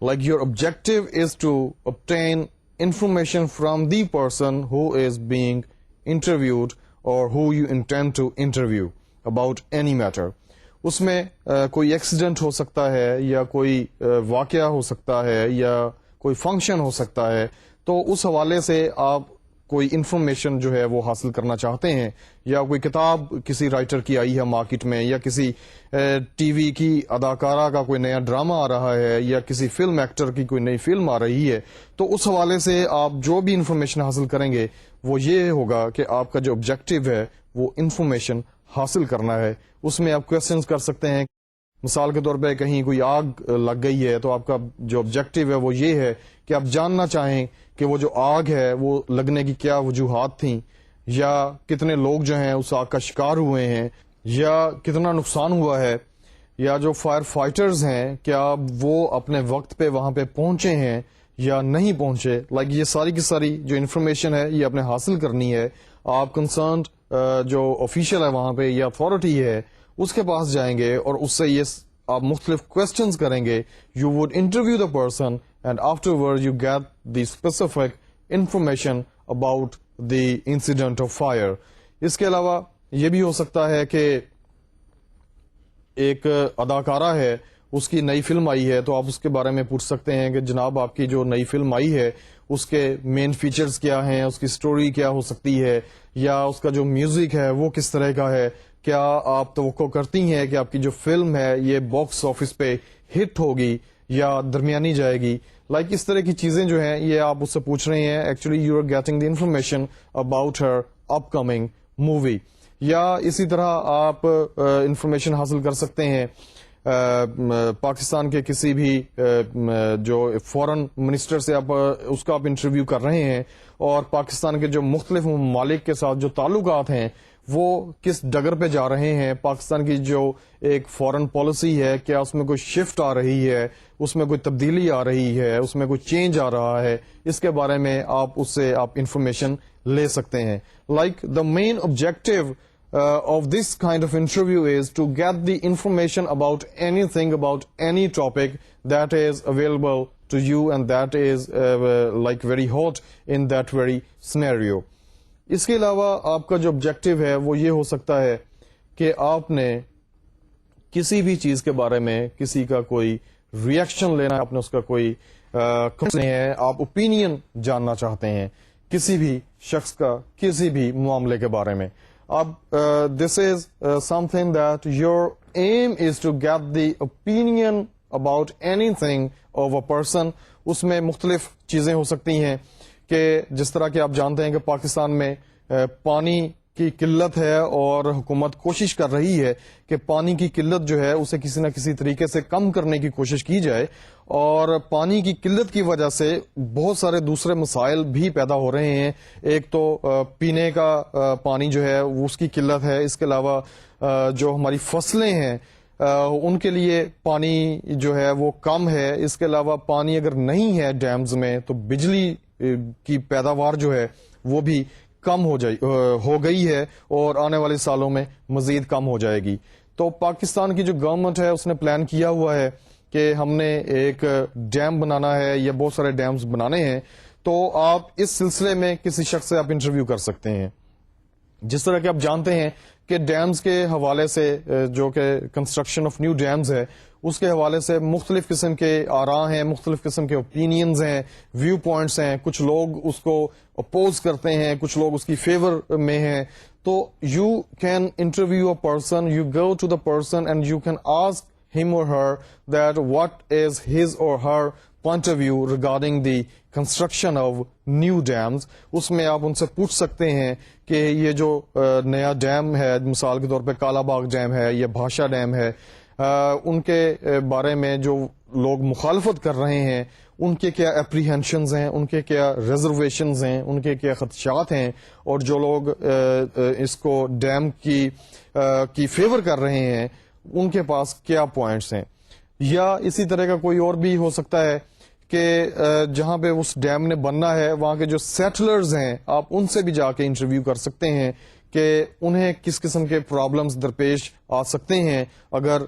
Like your objective is to obtain information from the person who is being interviewed or who you intend to interview about any matter. اس میں کوئی ایکسیڈنٹ ہو سکتا ہے یا کوئی واقعہ ہو سکتا ہے یا کوئی فنکشن ہو سکتا ہے, تو اس حوالے سے آپ کوئی انفارمیشن جو ہے وہ حاصل کرنا چاہتے ہیں, یا کوئی کتاب کسی رائٹر کی آئی ہے مارکیٹ میں, یا کسی ٹی وی کی اداکارہ کا کوئی نیا ڈرامہ آ رہا ہے, یا کسی فلم ایکٹر کی کوئی نئی فلم آ رہی ہے, تو اس حوالے سے آپ جو بھی انفارمیشن حاصل کریں گے وہ یہ ہوگا کہ آپ کا جو آبجیکٹیو ہے وہ انفارمیشن حاصل کرنا ہے. اس میں آپ کوشچنز کر سکتے ہیں. مثال کے طور پہ کہیں کوئی آگ لگ گئی ہے تو آپ کا جو آبجیکٹیو ہے وہ یہ ہے کہ آپ جاننا چاہیں کہ وہ جو آگ ہے وہ لگنے کی کیا وجوہات تھیں, یا کتنے لوگ جو ہیں اس آگ کا شکار ہوئے ہیں, یا کتنا نقصان ہوا ہے, یا جو فائر فائٹرز ہیں کیا وہ اپنے وقت پہ وہاں پہ پہنچے ہیں یا نہیں پہنچے. لائک یہ ساری کی ساری جو انفارمیشن ہے یہ آپ نے حاصل کرنی ہے. آپ کنسرنڈ جو آفیشیل ہے وہاں پہ یا اتھارٹی ہے اس کے پاس جائیں گے اور اس سے یہ آپ مختلف کوشچنز کریں گے. You would interview the person and afterward you get the specific information about the incident of fire. اس کے علاوہ یہ بھی ہو سکتا ہے کہ ایک اداکارہ ہے, اس کی نئی فلم آئی ہے, تو آپ اس کے بارے میں پوچھ سکتے ہیں کہ جناب آپ کی جو نئی فلم آئی ہے اس کے مین فیچرز کیا ہیں, اس کی سٹوری کیا ہو سکتی ہے, یا اس کا جو میوزک ہے وہ کس طرح کا ہے, کیا آپ توقع کرتی ہیں کہ آپ کی جو فلم ہے یہ باکس آفس پہ ہٹ ہوگی یا درمیانی جائے گی. لائک اس طرح کی چیزیں جو ہیں یہ آپ اس سے پوچھ رہے ہیں. Actually you are getting the information about her upcoming movie. یا اسی طرح آپ انفارمیشن حاصل کر سکتے ہیں پاکستان کے کسی بھی جو فورن منسٹر سے آپ اس کا آپ انٹرویو کر رہے ہیں, اور پاکستان کے جو مختلف ممالک کے ساتھ جو تعلقات ہیں وہ کس ڈگر پہ جا رہے ہیں, پاکستان کی جو ایک فورن پالیسی ہے کیا اس میں کوئی شفٹ آ رہی ہے, اس میں کوئی تبدیلی آ رہی ہے, اس میں کوئی چینج آ رہا ہے, اس کے بارے میں آپ اس سے آپ انفارمیشن لے سکتے ہیں. Like the main objective of this kind of interview is to get the information about anything, about any topic that is available to you and that is like very hot in that very scenario. اس کے علاوہ آپ کا جو آبجیکٹو ہے وہ یہ ہو سکتا ہے کہ آپ نے کسی بھی چیز کے بارے میں کسی کا کوئی ریئیکشن لینا ہے, آپ نے اس کا کوئی ہے, آپ اوپینین جاننا چاہتے ہیں کسی بھی شخص کا کسی بھی معاملے کے بارے میں. اب this is something that your aim is to get the opinion about anything of a person. اس میں مختلف چیزیں ہو سکتی ہیں کہ جس طرح کہ آپ جانتے ہیں کہ پاکستان میں پانی کی قلت ہے اور حکومت کوشش کر رہی ہے کہ پانی کی قلت جو ہے اسے کسی نہ کسی طریقے سے کم کرنے کی کوشش کی جائے, اور پانی کی قلت کی وجہ سے بہت سارے دوسرے مسائل بھی پیدا ہو رہے ہیں. ایک تو پینے کا پانی جو ہے اس کی قلت ہے, اس کے علاوہ جو ہماری فصلیں ہیں ان کے لیے پانی جو ہے وہ کم ہے, اس کے علاوہ پانی اگر نہیں ہے ڈیمز میں تو بجلی کی پیداوار جو ہے وہ بھی کم ہو گئی ہے اور آنے والے سالوں میں مزید کم ہو جائے گی. تو پاکستان کی جو گورنمنٹ ہے اس نے پلان کیا ہوا ہے کہ ہم نے ایک ڈیم بنانا ہے یا بہت سارے ڈیمز بنانے ہیں, تو آپ اس سلسلے میں کسی شخص سے آپ انٹرویو کر سکتے ہیں. جس طرح کہ آپ جانتے ہیں کہ ڈیمز کے حوالے سے جو کہ کنسٹرکشن آف نیو ڈیمز ہے اس کے حوالے سے مختلف قسم کے آراء ہیں, مختلف قسم کے اوپینینز ہیں, ویو پوائنٹس ہیں, کچھ لوگ اس کو اپوز کرتے ہیں, کچھ لوگ اس کی فیور میں ہیں. تو you can interview a person, you go to the person and you can ask him or her that what is his or her point of view regarding the construction of new dams. اس میں آپ ان سے پوچھ سکتے ہیں کہ یہ جو نیا ڈیم ہے, مثال کے طور پہ کالا باغ ڈیم ہے یا بھاشا ڈیم ہے, ان کے بارے میں جو لوگ مخالفت کر رہے ہیں ان کے کیا اپریہینشنز ہیں, ان کے کیا ریزرویشنز ہیں, ان کے کیا خدشات ہیں, اور جو لوگ اس کو ڈیم کی فیور کر رہے ہیں ان کے پاس کیا پوائنٹس ہیں. یا اسی طرح کا کوئی اور بھی ہو سکتا ہے کہ جہاں پہ اس ڈیم نے بننا ہے وہاں کے جو سیٹلرز ہیں آپ ان سے بھی جا کے انٹرویو کر سکتے ہیں کہ انہیں کس قسم کے پرابلمز درپیش آ سکتے ہیں اگر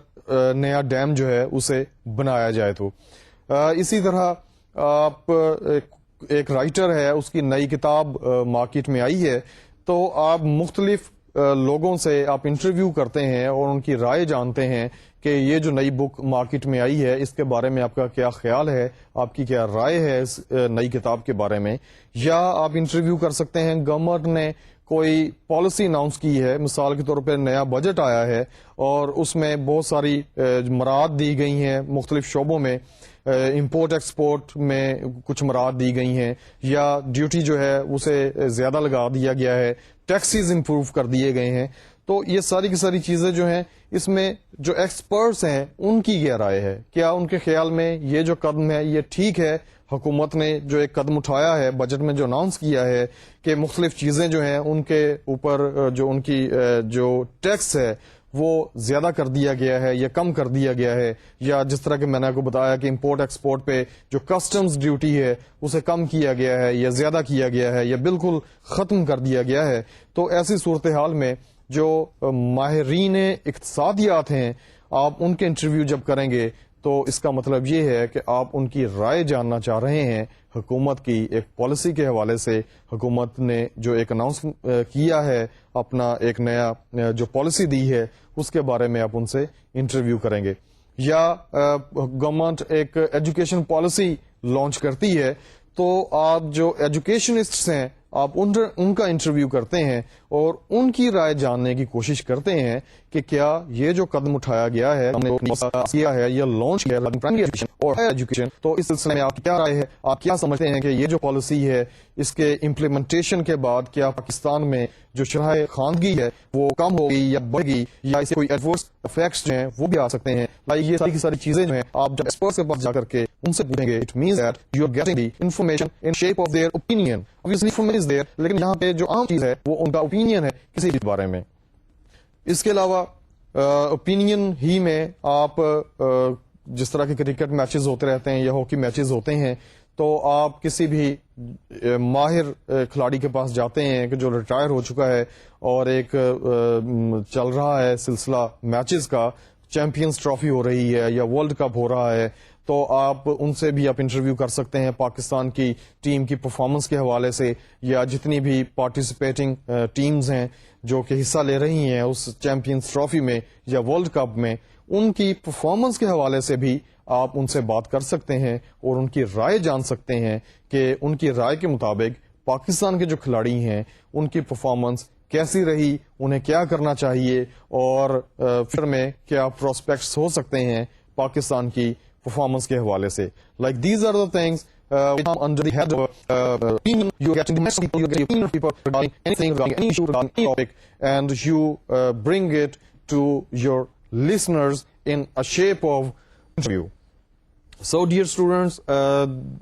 نیا ڈیم جو ہے اسے بنایا جائے. تو اسی طرح آپ ایک رائٹر ہے, اس کی نئی کتاب مارکیٹ میں آئی ہے, تو آپ مختلف لوگوں سے آپ انٹرویو کرتے ہیں اور ان کی رائے جانتے ہیں کہ یہ جو نئی بک مارکیٹ میں آئی ہے اس کے بارے میں آپ کا کیا خیال ہے, آپ کی کیا رائے ہے اس نئی کتاب کے بارے میں. یا آپ انٹرویو کر سکتے ہیں گورنمنٹ نے کوئی پالیسی اناؤنس کی ہے, مثال کے طور پہ نیا بجٹ آیا ہے اور اس میں بہت ساری مراعات دی گئی ہیں مختلف شعبوں میں, امپورٹ ایکسپورٹ میں کچھ مراعات دی گئی ہیں, یا ڈیوٹی جو ہے اسے زیادہ لگا دیا گیا ہے, ٹیکسیز امپروو کر دیے گئے ہیں. تو یہ ساری کی ساری چیزیں جو ہیں اس میں جو ایکسپرٹس ہیں ان کی کیا رائے ہے, کیا ان کے خیال میں یہ جو قدم ہے یہ ٹھیک ہے. حکومت نے جو ایک قدم اٹھایا ہے بجٹ میں جو اناؤنس کیا ہے کہ مختلف چیزیں جو ہیں ان کے اوپر جو ان کی جو ٹیکس ہے وہ زیادہ کر دیا گیا ہے یا کم کر دیا گیا ہے, یا جس طرح کہ میں نے آپ کو بتایا کہ امپورٹ ایکسپورٹ پہ جو کسٹمز ڈیوٹی ہے اسے کم کیا گیا ہے یا زیادہ کیا گیا ہے یا بالکل ختم کر دیا گیا ہے. تو ایسی صورتحال میں جو ماہرین اقتصادیات ہیں آپ ان کے انٹرویو جب کریں گے تو اس کا مطلب یہ ہے کہ آپ ان کی رائے جاننا چاہ رہے ہیں حکومت کی ایک پالیسی کے حوالے سے. حکومت نے جو ایک اناؤنس کیا ہے, اپنا ایک نیا جو پالیسی دی ہے اس کے بارے میں آپ ان سے انٹرویو کریں گے. یا گورنمنٹ ایک ایجوکیشن پالیسی لانچ کرتی ہے تو آپ جو ایجوکیشنسٹس ہیں آپ ان کا انٹرویو کرتے ہیں اور ان کی رائے جاننے کی کوشش کرتے ہیں کہ کیا یہ جو قدم اٹھایا گیا ہے, ہم نے کیا ہے یا لانچ کیا ہے اور ایجوکیشن, تو اس سلسلے میں آپ کی کیا رائے ہے, آپ کیا سمجھتے ہیں کہ یہ جو پالیسی ہے اس کے امپلیمنٹیشن کے بعد کیا پاکستان میں جو شرح خواندگی ہے وہ کم ہوگی یا بڑھے گی, یا اسے کوئی ایڈورس افیکٹس جو ہیں وہ بھی آ سکتے ہیں. یہ ساری کی ساری چیزیں جو ہیں آپ جب ایکسپرٹس کے پاس جا کر کے ان سے پوچھیں گے, it means that you are getting the information in shape of their opinion. obviously information is there, لیکن یہاں پہ جو عام چیز ہے وہ ان کا اوپینین ہے کسی بھی بارے میں. اس کے علاوہ اوپینین ہی میں آپ جس طرح کے کرکٹ میچز ہوتے رہتے ہیں یا ہاکی میچز ہوتے ہیں تو آپ کسی بھی ماہر کھلاڑی کے پاس جاتے ہیں کہ جو ریٹائر ہو چکا ہے اور ایک چل رہا ہے سلسلہ میچز کا, چیمپئنز ٹرافی ہو رہی ہے یا ورلڈ کپ ہو رہا ہے, تو آپ ان سے بھی آپ انٹرویو کر سکتے ہیں پاکستان کی ٹیم کی پرفارمنس کے حوالے سے, یا جتنی بھی پارٹیسپیٹنگ ٹیمز ہیں جو کہ حصہ لے رہی ہیں اس چیمپئنز ٹرافی میں یا ورلڈ کپ میں, ان کی پرفارمنس کے حوالے سے بھی آپ ان سے بات کر سکتے ہیں اور ان کی رائے جان سکتے ہیں کہ ان کی رائے کے مطابق پاکستان کے جو کھلاڑی ہیں ان کی پرفارمنس کیسی رہی, انہیں کیا کرنا چاہیے اور پھر میں کیا پروسپیکٹس ہو سکتے ہیں پاکستان کی پرفارمنس کے حوالے سے. Like these are the things under the head of opinion. You get the message people, you get the opinion of people regarding anything, regarding any issue, regarding any topic, and you bring it to your listeners in a shape of interview. So dear students,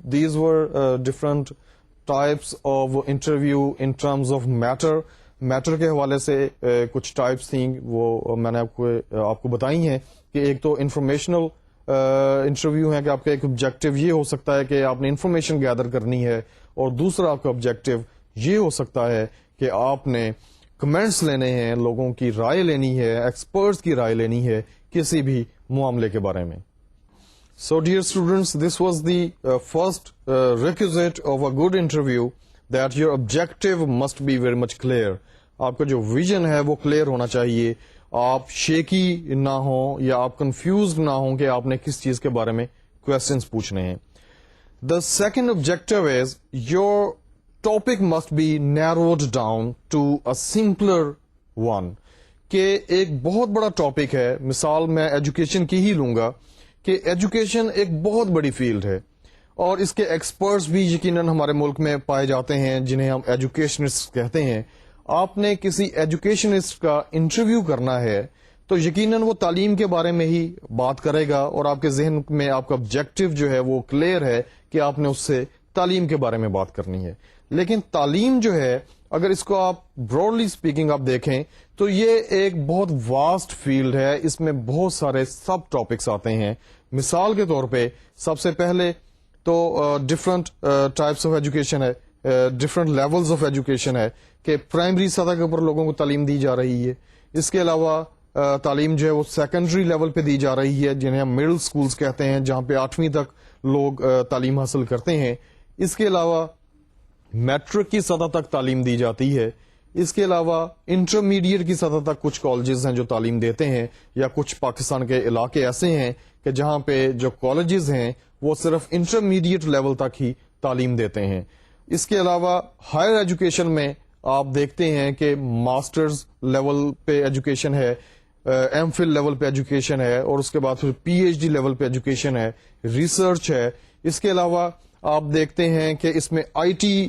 these were different types of interview in terms of matter. Matter کے حوالے سے کچھ ٹائپس تھیں وہ میں نے آپ کو بتائی ہیں کہ ایک تو انفارمیشنل انٹرویو ہے کہ آپ کا ایک آبجیکٹو یہ ہو سکتا ہے کہ آپ نے انفارمیشن گیدر کرنی ہے, اور دوسرا آپ کا آبجیکٹو یہ ہو سکتا ہے کہ آپ نے کمنٹس لینے ہیں, لوگوں کی رائے لینی ہے, ایکسپرٹس کی رائے لینی ہے کسی بھی معاملے کے بارے میں. So dear students, this was the first requisite of a good interview, that your objective must be very much clear. آپ کا جو ویژن ہے وہ کلیئر ہونا چاہیے, آپ شیکی نہ ہوں یا آپ کنفیوزڈ نہ ہوں کہ آپ نے کس چیز کے بارے میں کوشچنس پوچھنے ہیں. The second objective is your topic must be narrowed down to a simpler one. کہ ایک بہت بڑا ٹاپک ہے, مثال میں ایجوکیشن کی ہی لوں گا کہ ایجوکیشن ایک بہت بڑی فیلڈ ہے اور اس کے ایکسپرٹس بھی یقیناً ہمارے ملک میں پائے جاتے ہیں جنہیں ہم ایجوکیشنسٹ کہتے ہیں. آپ نے کسی ایجوکیشنسٹ کا انٹرویو کرنا ہے تو یقیناً وہ تعلیم کے بارے میں ہی بات کرے گا اور آپ کے ذہن میں آپ کا آبجیکٹو جو ہے وہ کلیئر ہے کہ آپ نے اس سے تعلیم کے بارے میں بات کرنی ہے. لیکن تعلیم جو ہے اگر اس کو آپ براڈلی اسپیکنگ آپ دیکھیں تو یہ ایک بہت واسٹ فیلڈ ہے, اس میں بہت سارے سب ٹاپکس آتے ہیں. مثال کے طور پہ سب سے پہلے تو ڈفرنٹ ٹائپس آف ایجوکیشن ہے, ڈفرنٹ لیولز آف ایجوکیشن ہے کہ پرائمری سطح کے اوپر لوگوں کو تعلیم دی جا رہی ہے. اس کے علاوہ تعلیم جو ہے وہ سیکنڈری لیول پہ دی جا رہی ہے جنہیں ہم مڈل سکولز کہتے ہیں, جہاں پہ 8ویں تک لوگ تعلیم حاصل کرتے ہیں. اس کے علاوہ میٹرک کی سطح تک تعلیم دی جاتی ہے. اس کے علاوہ انٹرمیڈیٹ کی سطح تک کچھ کالجز ہیں جو تعلیم دیتے ہیں, یا کچھ پاکستان کے علاقے ایسے ہیں کہ جہاں پہ جو کالجز ہیں وہ صرف انٹرمیڈیٹ لیول تک ہی تعلیم دیتے ہیں. اس کے علاوہ ہائر ایجوکیشن میں آپ دیکھتے ہیں کہ ماسٹرز لیول پہ ایجوکیشن ہے, ایم فل لیول پہ ایجوکیشن ہے, اور اس کے بعد پھر پی ایچ ڈی لیول پہ ایجوکیشن ہے, ریسرچ ہے. اس کے علاوہ آپ دیکھتے ہیں کہ اس میں آئی ٹی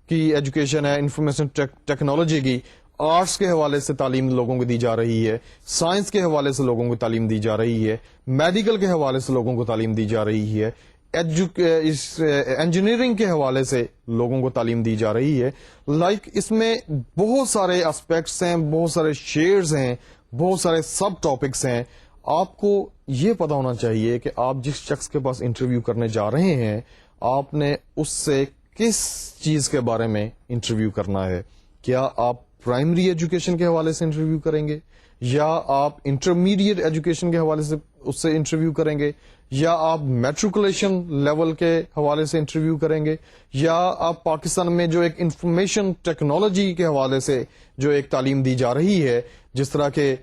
کی ایجوکیشن ہے, انفارمیشن ٹیکنالوجی کی, آرٹس کے حوالے سے تعلیم لوگوں کو دی جا رہی ہے, سائنس کے حوالے سے لوگوں کو تعلیم دی جا رہی ہے, میڈیکل کے حوالے سے لوگوں کو تعلیم دی جا رہی ہے, انجینئرنگ کے حوالے سے لوگوں کو تعلیم دی جا رہی ہے. اس میں بہت سارے اسپیکٹس ہیں, بہت سارے شیئرز ہیں, بہت سارے سب ٹاپکس ہیں. آپ کو یہ پتا ہونا چاہیے کہ آپ جس شخص کے پاس انٹرویو کرنے جا رہے ہیں آپ نے اس سے کس چیز کے بارے میں انٹرویو کرنا ہے. کیا آپ پرائمری ایجوکیشن کے حوالے سے انٹرویو کریں گے, یا آپ انٹرمیڈیٹ ایجوکیشن کے حوالے سے اس سے انٹرویو کریں گے, یا آپ میٹریکولیشن لیول کے حوالے سے انٹرویو کریں گے, یا آپ پاکستان میں جو ایک انفارمیشن ٹیکنالوجی کے حوالے سے جو ایک تعلیم دی جا رہی ہے, جس طرح کے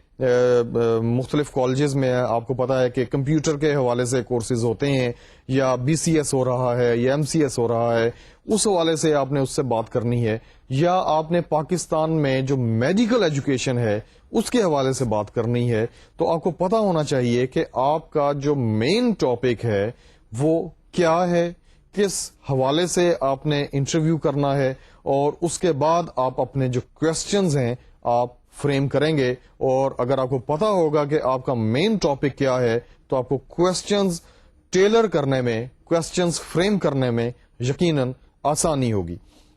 مختلف کالجز میں آپ کو پتا ہے کہ کمپیوٹر کے حوالے سے کورسز ہوتے ہیں, یا بی سی ایس ہو رہا ہے, یا ایم سی ایس ہو رہا ہے, اس حوالے سے آپ نے اس سے بات کرنی ہے, یا آپ نے پاکستان میں جو میڈیکل ایجوکیشن ہے اس کے حوالے سے بات کرنی ہے. تو آپ کو پتا ہونا چاہیے کہ آپ کا جو مین ٹاپک ہے وہ کیا ہے, کس حوالے سے آپ نے انٹرویو کرنا ہے, اور اس کے بعد آپ اپنے جو کوشچنز ہیں آپ فریم کریں گے. اور اگر آپ کو پتا ہوگا کہ آپ کا مین ٹاپک کیا ہے تو آپ کو کوشچنز ٹیلر کرنے میں, کوشچنز فریم کرنے میں یقیناً آسانی ہوگی.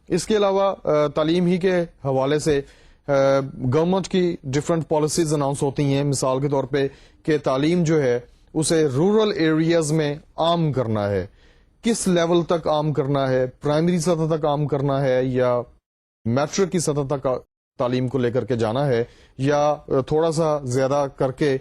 اس کے علاوہ تعلیم ہی کے حوالے سے گورنمنٹ کی ڈفرینٹ پالیسیز اناؤنس ہوتی ہیں. مثال کے طور پہ کہ تعلیم جو ہے اسے رورل ایریاز میں عام کرنا ہے. کس لیول تک عام کرنا ہے, پرائمری سطح تک عام کرنا ہے, یا میٹرک کی سطح تک تعلیم کو لے کر کے جانا ہے, یا تھوڑا سا زیادہ کر کے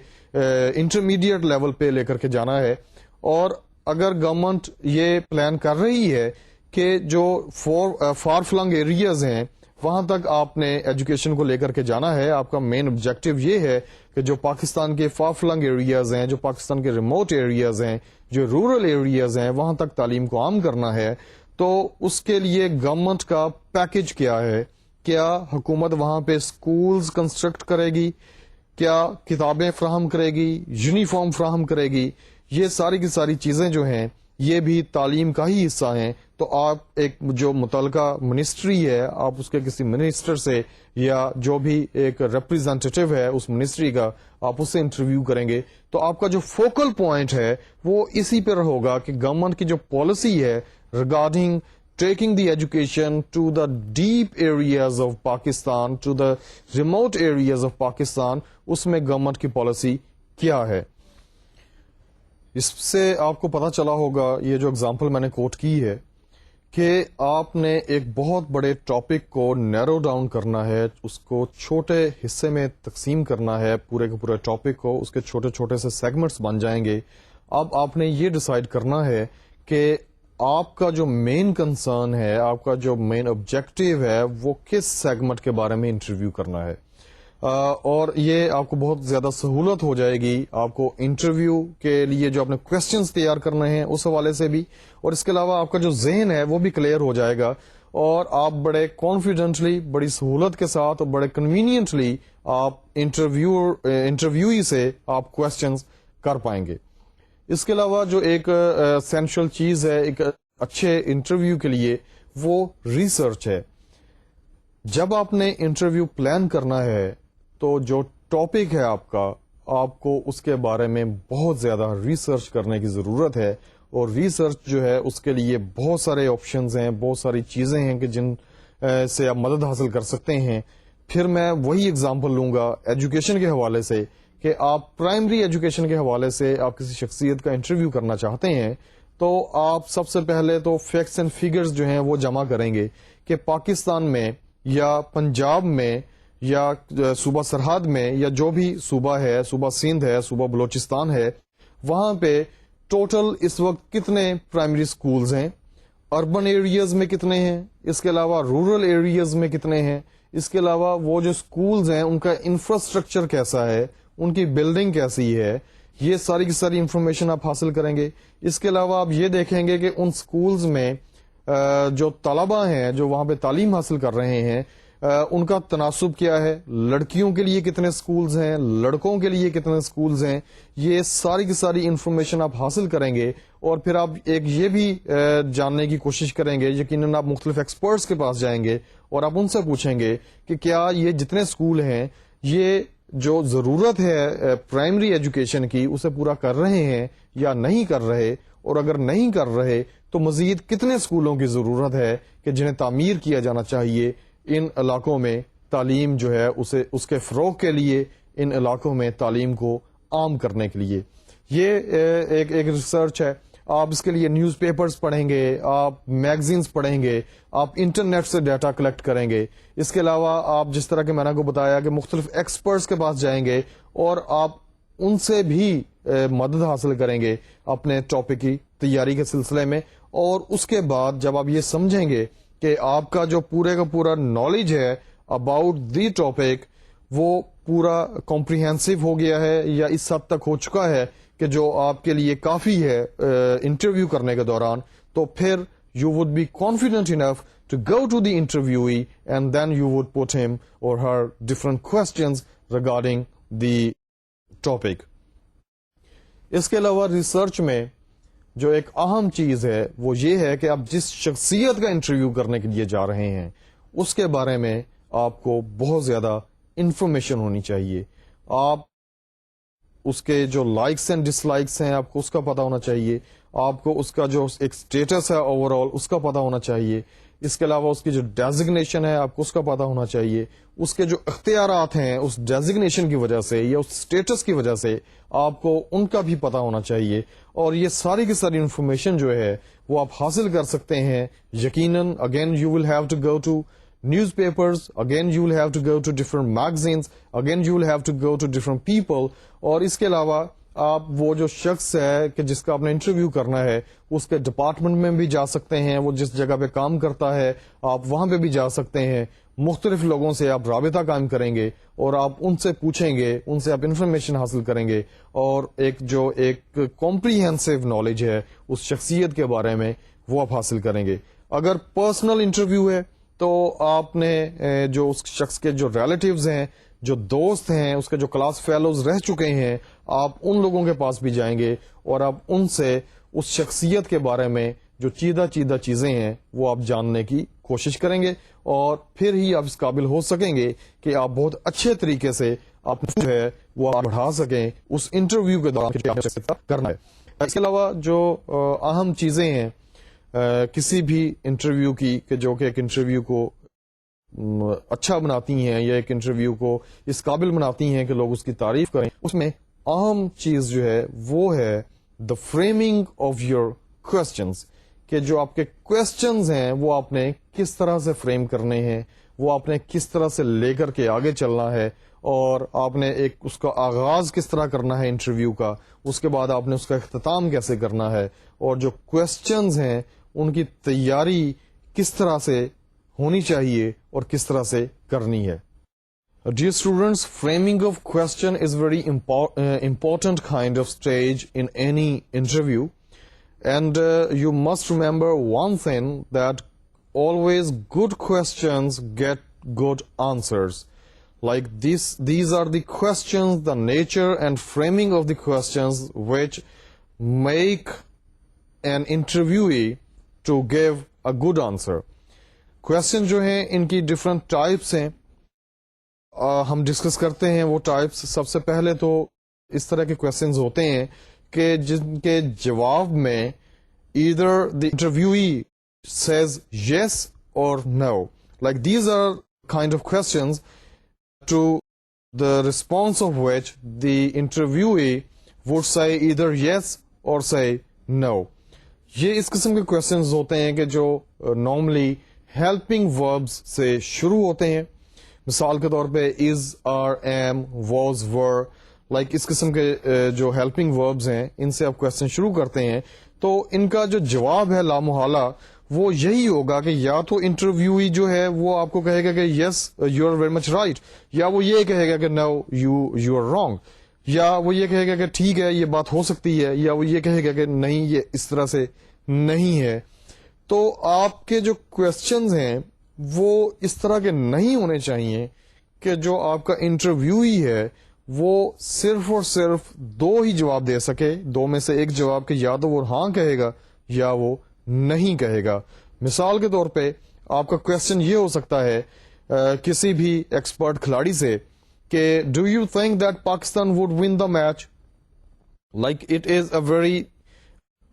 انٹرمیڈیٹ لیول پہ لے کر کے جانا ہے. اور اگر گورنمنٹ یہ پلان کر رہی ہے کہ جو فار فلنگ ایریاز ہیں وہاں تک آپ نے ایجوکیشن کو لے کر کے جانا ہے, آپ کا مین آبجیکٹو یہ ہے کہ جو پاکستان کے فار فلنگ ایریاز ہیں, جو پاکستان کے ریموٹ ایریاز ہیں, جو رورل ایریاز ہیں, وہاں تک تعلیم کو عام کرنا ہے, تو اس کے لیے گورنمنٹ کا پیکج کیا ہے. کیا حکومت وہاں پہ سکولز کنسٹرکٹ کرے گی, کیا کتابیں فراہم کرے گی, یونیفارم فراہم کرے گی, یہ ساری کی ساری چیزیں جو ہیں یہ بھی تعلیم کا ہی حصہ ہیں. تو آپ ایک جو متعلقہ منسٹری ہے آپ اس کے کسی منسٹر سے, یا جو بھی ایک ریپرزینٹیٹیو ہے اس منسٹری کا, آپ اس سے انٹرویو کریں گے. تو آپ کا جو فوکل پوائنٹ ہے وہ اسی پر ہوگا کہ گورنمنٹ کی جو پالیسی ہے regarding taking the education to the deep areas of Pakistan, to the remote areas of Pakistan, اس میں گورنمنٹ کی پالیسی کیا ہے. اس سے آپ کو پتا چلا ہوگا, یہ جو اگزامپل میں نے کوٹ کی ہے, کہ آپ نے ایک بہت بڑے ٹاپک کو نیرو ڈاؤن کرنا ہے, اس کو چھوٹے حصے میں تقسیم کرنا ہے, پورے کے پورے ٹاپک کو اس کے چھوٹے چھوٹے سے سیگمنٹس بن جائیں گے. اب آپ نے یہ ڈیسائیڈ کرنا ہے کہ آپ کا جو مین کنسرن ہے, آپ کا جو مین آبجیکٹو ہے وہ کس سیگمنٹ کے بارے میں انٹرویو کرنا ہے. اور یہ آپ کو بہت زیادہ سہولت ہو جائے گی آپ کو انٹرویو کے لیے جو اپنے کوشچنز تیار کرنے ہیں اس حوالے سے بھی, اور اس کے علاوہ آپ کا جو ذہن ہے وہ بھی کلیئر ہو جائے گا, اور آپ بڑے کانفیڈنٹلی, بڑی سہولت کے ساتھ اور بڑے کنوینئنٹلی آپ انٹرویوئی سے آپ کوشچنز کر پائیں گے. اس کے علاوہ جو ایک اسینشیل چیز ہے ایک اچھے انٹرویو کے لیے وہ ریسرچ ہے. جب آپ نے انٹرویو پلان کرنا ہے تو جو ٹاپک ہے آپ کو اس کے بارے میں بہت زیادہ ریسرچ کرنے کی ضرورت ہے, اور ریسرچ جو ہے اس کے لیے بہت سارے آپشنز ہیں, بہت ساری چیزیں ہیں کہ جن سے آپ مدد حاصل کر سکتے ہیں. پھر میں وہی اگزامپل لوں گا ایجوکیشن کے حوالے سے کہ آپ پرائمری ایجوکیشن کے حوالے سے آپ کسی شخصیت کا انٹرویو کرنا چاہتے ہیں تو آپ سب سے پہلے تو فیکٹس اینڈ فیگرز جو ہیں وہ جمع کریں گے کہ پاکستان میں یا پنجاب میں یا صوبہ سرحد میں یا جو بھی صوبہ ہے, صوبہ سندھ ہے, صوبہ بلوچستان ہے, وہاں پہ ٹوٹل اس وقت کتنے پرائمری سکولز ہیں, اربن ایریاز میں کتنے ہیں, اس کے علاوہ رورل ایریاز میں کتنے ہیں, اس کے علاوہ وہ جو سکولز ہیں ان کا انفراسٹرکچر کیسا ہے, ان کی بلڈنگ کیسی ہے, یہ ساری کی ساری انفارمیشن آپ حاصل کریں گے. اس کے علاوہ آپ یہ دیکھیں گے کہ ان سکولز میں جو طلبہ ہیں جو وہاں پہ تعلیم حاصل کر رہے ہیں ان کا تناسب کیا ہے, لڑکیوں کے لیے کتنے سکولز ہیں, لڑکوں کے لیے کتنے سکولز ہیں, یہ ساری کی ساری انفارمیشن آپ حاصل کریں گے. اور پھر آپ ایک یہ بھی جاننے کی کوشش کریں گے, یقیناً آپ مختلف ایکسپرٹس کے پاس جائیں گے اور آپ ان سے پوچھیں گے کہ کیا یہ جتنے سکول ہیں یہ جو ضرورت ہے پرائمری ایجوکیشن کی اسے پورا کر رہے ہیں یا نہیں کر رہے, اور اگر نہیں کر رہے تو مزید کتنے اسکولوں کی ضرورت ہے کہ جنہیں تعمیر کیا جانا چاہیے ان علاقوں میں تعلیم جو ہے اسے اس کے فروغ کے لیے, ان علاقوں میں تعلیم کو عام کرنے کے لیے. یہ ایک ریسرچ ہے. آپ اس کے لیے نیوز پیپرز پڑھیں گے, آپ میگزینز پڑھیں گے, آپ انٹرنیٹ سے ڈیٹا کلیکٹ کریں گے. اس کے علاوہ آپ جس طرح کہ میں نے کو بتایا کہ مختلف ایکسپرٹس کے پاس جائیں گے اور آپ ان سے بھی مدد حاصل کریں گے اپنے ٹاپک کی تیاری کے سلسلے میں. اور اس کے بعد جب آپ یہ سمجھیں گے کہ آپ کا جو پورے کا پورا نالج ہے اباؤٹ دی ٹاپک وہ پورا کمپریہنسو ہو گیا ہے یا اس حد تک ہو چکا ہے کہ جو آپ کے لیے کافی ہے انٹرویو کرنے کے دوران, تو پھر you would be confident enough to go to the interviewee and then you would put him or her different questions regarding the topic. اس کے علاوہ ریسرچ میں جو ایک اہم چیز ہے وہ یہ ہے کہ آپ جس شخصیت کا انٹرویو کرنے کے لیے جا رہے ہیں اس کے بارے میں آپ کو بہت زیادہ انفارمیشن ہونی چاہیے. آپ اس کے جو لائکس اینڈ ڈس لائکس ہیں آپ کو اس کا پتا ہونا چاہیے, آپ کو اس کا جو ایک اسٹیٹس ہے اوور آل اس کا پتا ہونا چاہیے. اس کے علاوہ اس کی جو ڈیزگنیشن ہے آپ کو اس کا پتا ہونا چاہیے, اس کے جو اختیارات ہیں اس ڈیزگنیشن کی وجہ سے یا اس اسٹیٹس کی وجہ سے آپ کو ان کا بھی پتا ہونا چاہیے. اور یہ ساری کی ساری انفارمیشن جو ہے وہ آپ حاصل کر سکتے ہیں یقیناً. Again you will have to go to newspapers, again you will have to go to different magazines, again you will have to go to different people. اور اس کے علاوہ آپ وہ جو شخص ہے کہ جس کا آپ نے انٹرویو کرنا ہے اس کے ڈپارٹمنٹ میں بھی جا سکتے ہیں, وہ جس جگہ پہ کام کرتا ہے آپ وہاں پہ بھی جا سکتے ہیں. مختلف لوگوں سے آپ رابطہ قائم کریں گے اور آپ ان سے پوچھیں گے, ان سے آپ انفارمیشن حاصل کریں گے, اور ایک کمپریہنسو نالج ہے اس شخصیت کے بارے میں وہ آپ حاصل کریں گے. اگر پرسنل انٹرویو ہے تو آپ نے جو اس شخص کے جو ریلیٹیوز ہیں, جو دوست ہیں, اس کے جو کلاس فیلوز رہ چکے ہیں, آپ ان لوگوں کے پاس بھی جائیں گے اور آپ ان سے اس شخصیت کے بارے میں جو چیدہ چیزیں ہیں وہ آپ جاننے کی کوشش کریں گے, اور پھر ہی آپ اس قابل ہو سکیں گے کہ آپ بہت اچھے طریقے سے آپ جو ہے وہ آپ بڑھا سکیں اس انٹرویو کے دوران کرنا ہے. اس کے علاوہ جو اہم چیزیں ہیں کسی بھی انٹرویو کی کہ جو کہ ایک انٹرویو کو اچھا بناتی ہیں یا ایک انٹرویو کو اس قابل بناتی ہیں کہ لوگ اس کی تعریف کریں, اس میں اہم چیز جو ہے وہ ہے دا فریمنگ آف یور کوسچنز, کہ جو آپ کے کوسچنز ہیں وہ آپ نے کس طرح سے فریم کرنے ہیں, وہ آپ نے کس طرح سے لے کر کے آگے چلنا ہے, اور آپ نے ایک اس کا آغاز کس طرح کرنا ہے انٹرویو کا, اس کے بعد آپ نے اس کا اختتام کیسے کرنا ہے, اور جو کوسچنز ہیں ان کی تیاری کس طرح سے ہونی چاہیے اور کس طرح سے کرنی ہے. Dear students, framing of question is very important kind of stage in any interview, and you must remember one thing, that always good questions get good answers. Like these are the questions, the nature and framing of the questions which make an interviewee to give a good answer. Question جو ہیں ان کی different types ہیں, ہم ڈسکس کرتے ہیں وہ ٹائپس. سب سے پہلے تو اس طرح کے کوشچنز ہوتے ہیں کہ جن کے جواب میں either the interviewee says yes or no. Like these are kind of questions to the response of which the interviewee would say either yes or say no. یہ اس قسم کے کوشچنز ہوتے ہیں کہ جو نارملی ہیلپنگ وربس سے شروع ہوتے ہیں. مثال کے طور پہ is, are, am, was, were, like اس قسم کے جو ہیلپنگ وربز ہیں ان سے آپ کوشچن شروع کرتے ہیں, تو ان کا جو جواب ہے لامحالہ وہ یہی ہوگا کہ یا تو انٹرویوئی جو ہے وہ آپ کو کہے گا کہ yes you are very much right, یا وہ یہ کہے گا کہ نو یو آر رانگ, یا وہ یہ کہے گا کہ ٹھیک ہے یہ بات ہو سکتی ہے, یا وہ یہ کہے گا کہ نہیں یہ اس طرح سے نہیں ہے. تو آپ کے جو کوشچنز ہیں وہ اس طرح کے نہیں ہونے چاہیے کہ جو آپ کا انٹرویوئی ہے وہ صرف اور صرف دو ہی جواب دے سکے, دو میں سے ایک جواب کہ یا تو وہ ہاں کہے گا یا وہ نہیں کہے گا. مثال کے طور پہ آپ کا کوشچن یہ ہو سکتا ہے کسی بھی ایکسپرٹ کھلاڑی سے کہ do you think that Pakistan would one the match. Like it is a very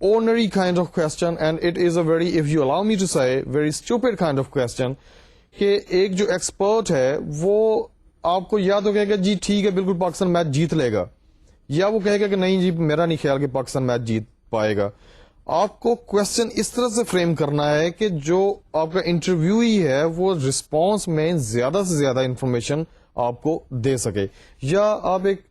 ordinary kind of question, and it is a very, if you allow me to say, very stupid kind of question. کہ ایک جو ایکسپرٹ ہے وہ آپ کو یا تو کہے گا جی ٹھیک ہے بالکل پاکستان میچ جیت لے گا, یا وہ کہے گا کہ نہیں جی میرا نہیں خیال کہ پاکستان میچ جیت پائے گا. آپ کو کوشچن اس طرح سے فریم کرنا ہے کہ جو آپ کا انٹرویوئی ہے وہ رسپانس میں زیادہ سے زیادہ انفارمیشن آپ کو دے سکے. یا آپ ایک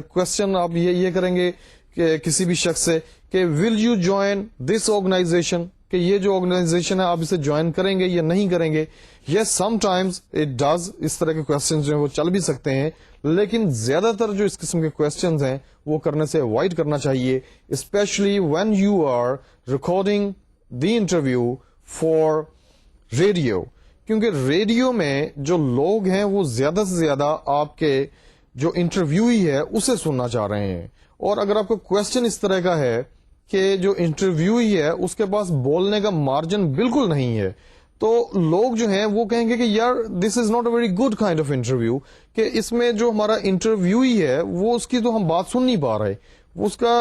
کوشچن آپ یہ کریں گے کہ کسی بھی شخص سے کہ will you join this organization, کہ یہ جو آرگنائزیشن ہے آپ اسے جوائن کریں گے یا نہیں کریں گے. یس سم ٹائمز اٹ ڈز, اس طرح کے کوشچنز جو ہیں وہ چل بھی سکتے ہیں, لیکن زیادہ تر جو اس قسم کے کوشچنز ہیں وہ کرنے سے اوائڈ کرنا چاہیے, especially when you are recording the interview for radio. کیونکہ ریڈیو میں جو لوگ ہیں وہ زیادہ سے زیادہ آپ کے جو انٹرویوئی ہے اسے سننا چاہ رہے ہیں, اور اگر آپ کا کوشچن اس طرح کا ہے کہ جو انٹرویوئی ہے اس کے پاس بولنے کا مارجن بالکل نہیں ہے, تو لوگ جو ہیں وہ کہیں گے کہ یار this is not a very good kind of interview, کہ اس میں جو ہمارا انٹرویوئی ہے وہ اس کی تو ہم بات سن نہیں پا رہے. اس کا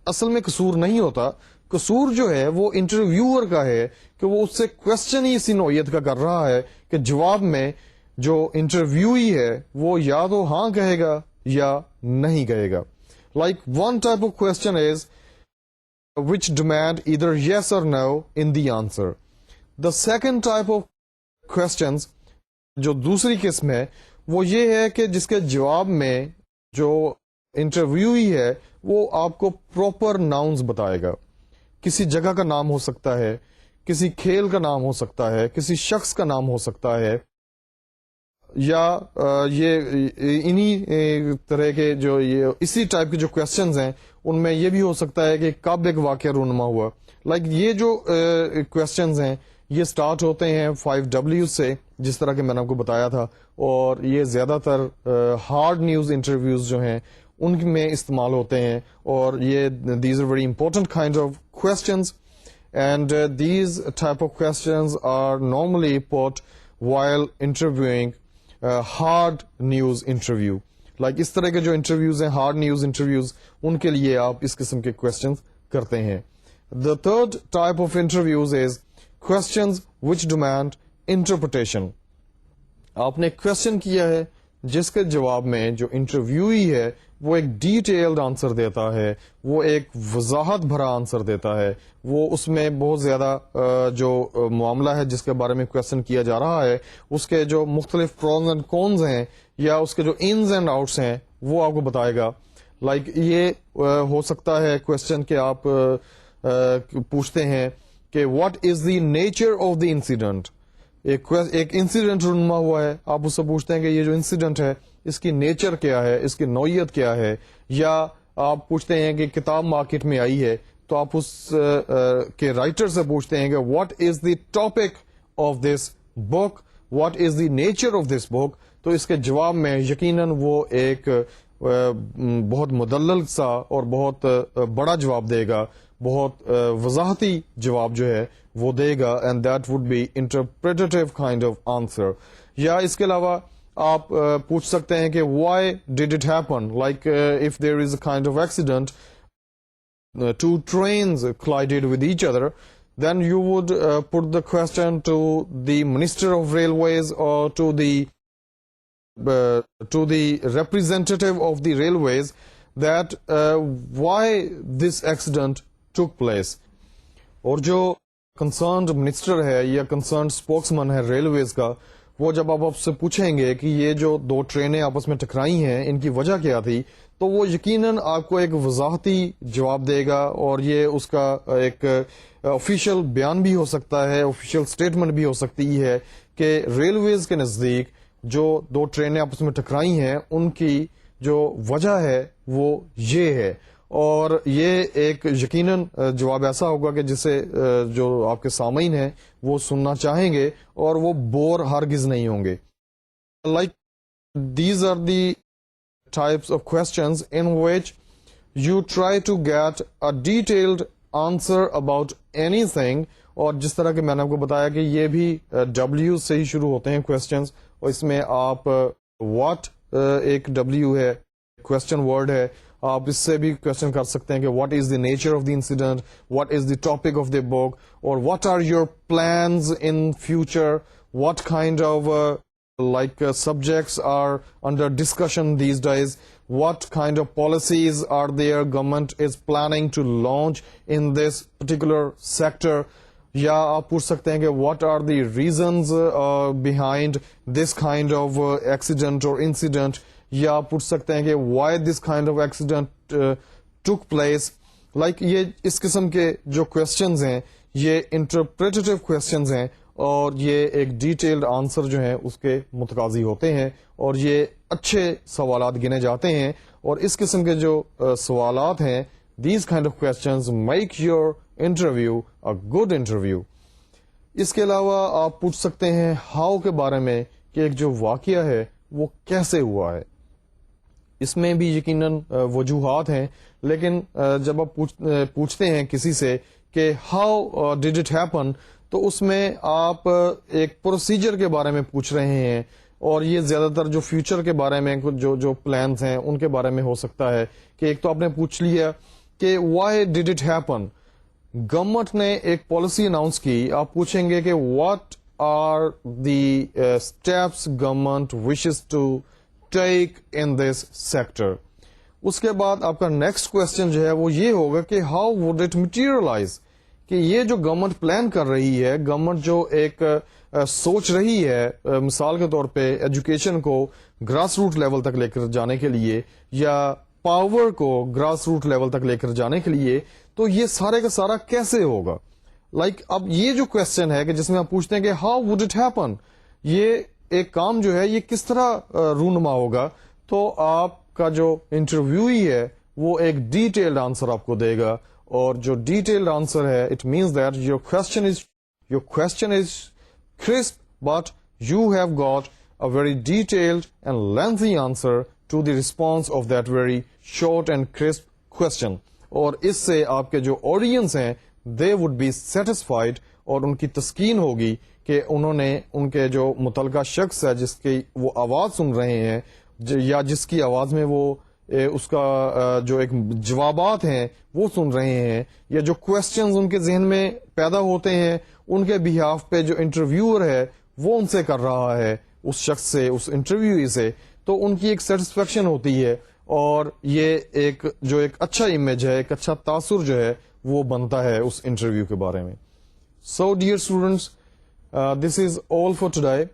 اصل میں قصور نہیں ہوتا, قصور جو ہے وہ انٹرویور کا ہے کہ وہ اس سے کوشچن ہی اسی نوعیت کا کر رہا ہے کہ جواب میں جو انٹرویوئی ہے وہ یا تو ہاں کہے گا یا نہیں کہے گا. Like one type of question is which demand either yes or no in the answer. The second type of questions جو دوسری قسم ہے وہ یہ ہے کہ جس کے جواب میں جو انٹرویوئی ہے وہ آپ کو پراپر ناؤنز بتائے گا. کسی جگہ کا نام ہو سکتا ہے, کسی کھیل کا نام ہو سکتا ہے, کسی شخص کا نام ہو سکتا ہے, یا یہ انہی طرح کے جو یہ اسی ٹائپ کے جو کوشچنز ہیں ان میں یہ بھی ہو سکتا ہے کہ کب ایک واقعہ رونما ہوا. لائک یہ جو کوشچنز ہیں یہ سٹارٹ ہوتے ہیں 5W سے, جس طرح کہ میں نے آپ کو بتایا تھا, اور یہ زیادہ تر ہارڈ نیوز انٹرویوز جو ہیں ان میں استعمال ہوتے ہیں, اور یہ these are very important kind of questions, and these type of questions are normally put while interviewing hard news interview. Like اس طرح کے جو انٹرویوز ہیں ہارڈ نیوز انٹرویوز ان کے لیے آپ اس قسم کے کوشچنز کرتے ہیں. The third type of interviews is questions which demand interpretation. آپ نے کوشچن کیا ہے جس کے جواب میں جو انٹرویوئی ہے وہ ایک ڈیٹیلڈ آنسر دیتا ہے, وہ ایک وضاحت بھرا آنسر دیتا ہے, وہ اس میں بہت زیادہ جو معاملہ ہے جس کے بارے میں کوشچن کیا جا رہا ہے اس کے جو مختلف پروز اینڈ کونز ہیں یا اس کے جو انز اینڈ آؤٹس ہیں وہ آپ کو بتائے گا. لائک یہ ہو سکتا ہے کوشچن کہ آپ پوچھتے ہیں کہ what is the nature of the incident. ایک انسیڈنٹ رونما ہوا ہے, آپ اس سے پوچھتے ہیں کہ یہ جو انسیڈنٹ ہے اس کی نیچر کیا ہے, اس کی نوعیت کیا ہے, یا آپ پوچھتے ہیں کہ کتاب مارکیٹ میں آئی ہے تو آپ اس کے رائٹر سے پوچھتے ہیں کہ what is the topic of this book, what is the nature of this book, تو اس کے جواب میں یقیناً وہ ایک بہت مدلل سا اور بہت بڑا جواب دے گا, بہت وضاحتی جواب جو ہے وہ دے گا, and that would be interpretive kind of answer. یا اس کے علاوہ آپ پوچھ سکتے ہیں کہ why did it happen, like if there is a kind of accident, two trains collided with each other, then you would put the question to the Minister of Railways or to the representative of the railways that why this accident took place. اور جو concerned minister ہے یا concerned spokesman ہے ریلویز کا, وہ جب آپ سے پوچھیں گے کہ یہ جو دو ٹرینیں آپس میں ٹکرائی ہیں ان کی وجہ کیا تھی, تو وہ یقیناً آپ کو ایک وضاحتی جواب دے گا, اور یہ اس کا ایک آفیشیل بیان بھی ہو سکتا ہے, آفیشیل اسٹیٹمنٹ بھی ہو سکتی ہے کہ ریلویز کے نزدیک جو دو ٹرینیں آپس میں ٹکرائی ہیں ان کی جو وجہ ہے وہ یہ ہے. اور یہ ایک یقیناً جواب ایسا ہوگا کہ جسے جو آپ کے سامعین ہیں وہ سننا چاہیں گے اور وہ بور ہرگز نہیں ہوں گے. Like these are the types of questions in which you try to get a detailed answer about anything. اور جس طرح کہ میں نے آپ کو بتایا کہ یہ بھی W سے ہی شروع ہوتے ہیں questions, اور اس میں آپ what ایک W ہے, question word ہے, آپ اس سے بھی question کر سکتے ہیں کہ what is the nature of the incident, what is the topic of the book, or what are your plans in future, what kind of subjects are under discussion these days, what kind of policies are there government is planning to launch in this particular sector. یا آپ پوچھ سکتے ہیں کہ what are the reasons behind this kind of accident or incident, یا آپ پوچھ سکتے ہیں کہ why this kind of accident took place. like یہ اس قسم کے جو questions ہیں یہ interpretative questions ہیں, اور یہ ایک ڈیٹیلڈ آنسر جو ہیں اس کے متقاضی ہوتے ہیں, اور یہ اچھے سوالات گنے جاتے ہیں. اور اس قسم کے جو سوالات ہیں, these kind of questions make your interview a good interview. اس کے علاوہ آپ پوچھ سکتے ہیں ہاؤ کے بارے میں, کہ ایک جو واقعہ ہے وہ کیسے ہوا ہے. اس میں بھی یقیناً وجوہات ہیں, لیکن جب آپ پوچھتے ہیں کسی سے کہ ہاؤ ڈیڈ اٹ ہیپن, تو اس میں آپ ایک پروسیجر کے بارے میں پوچھ رہے ہیں, اور یہ زیادہ تر جو فیوچر کے بارے میں جو پلانز ہیں ان کے بارے میں ہو سکتا ہے. کہ ایک تو آپ نے پوچھ لیا کہ why did it happen, government نے ایک پالیسی اناؤنس کی, آپ پوچھیں گے کہ what are the steps government wishes to take in this sector. اس کے بعد آپ کا نیکسٹ کوشچن جو ہے وہ یہ ہوگا کہ ہاؤ وڈ اٹ مٹیریلائز, کہ یہ جو گورنمنٹ پلان کر رہی ہے, گورنمنٹ جو ایک سوچ رہی ہے, مثال کے طور پہ ایجوکیشن کو گراس روٹ لیول تک لے کر جانے کے لیے, یا پاور کو گراس روٹ لیول تک لے کر جانے کے لیے, تو یہ سارے کا سارا کیسے ہوگا. اب یہ جو کوشچن ہے کہ جس میں آپ پوچھتے ہیں کہ ہاؤ وڈ اٹ ہیپن, یہ ایک کام جو ہے یہ کس طرح رونما ہوگا, تو آپ کا جو انٹرویوئی ہے وہ ایک ڈیٹیلڈ آنسر آپ کو دے گا. اور جو ڈیٹیلڈ آنسر ہے, it means that your question is crisp, but you have got a very detailed and lengthy answer to the response of that very short and crisp question. اور اس سے آپ کے جو آڈینس ہیں they would be satisfied, اور ان کی تسکین ہوگی کہ انہوں نے ان کے جو متعلقہ شخص ہے جس کی وہ آواز سن رہے ہیں, یا جس کی آواز میں وہ اس کا جو ایک جوابات ہیں وہ سن رہے ہیں, یا جو کوشچنز ان کے ذہن میں پیدا ہوتے ہیں ان کے بہاف پہ جو انٹرویور ہے وہ ان سے کر رہا ہے, اس شخص سے, اس انٹرویو سے, تو ان کی ایک سیٹسفیکشن ہوتی ہے, اور یہ ایک جو ایک اچھا امیج ہے, ایک اچھا تاثر جو ہے وہ بنتا ہے اس انٹرویو کے بارے میں. So dear students, this is all for today.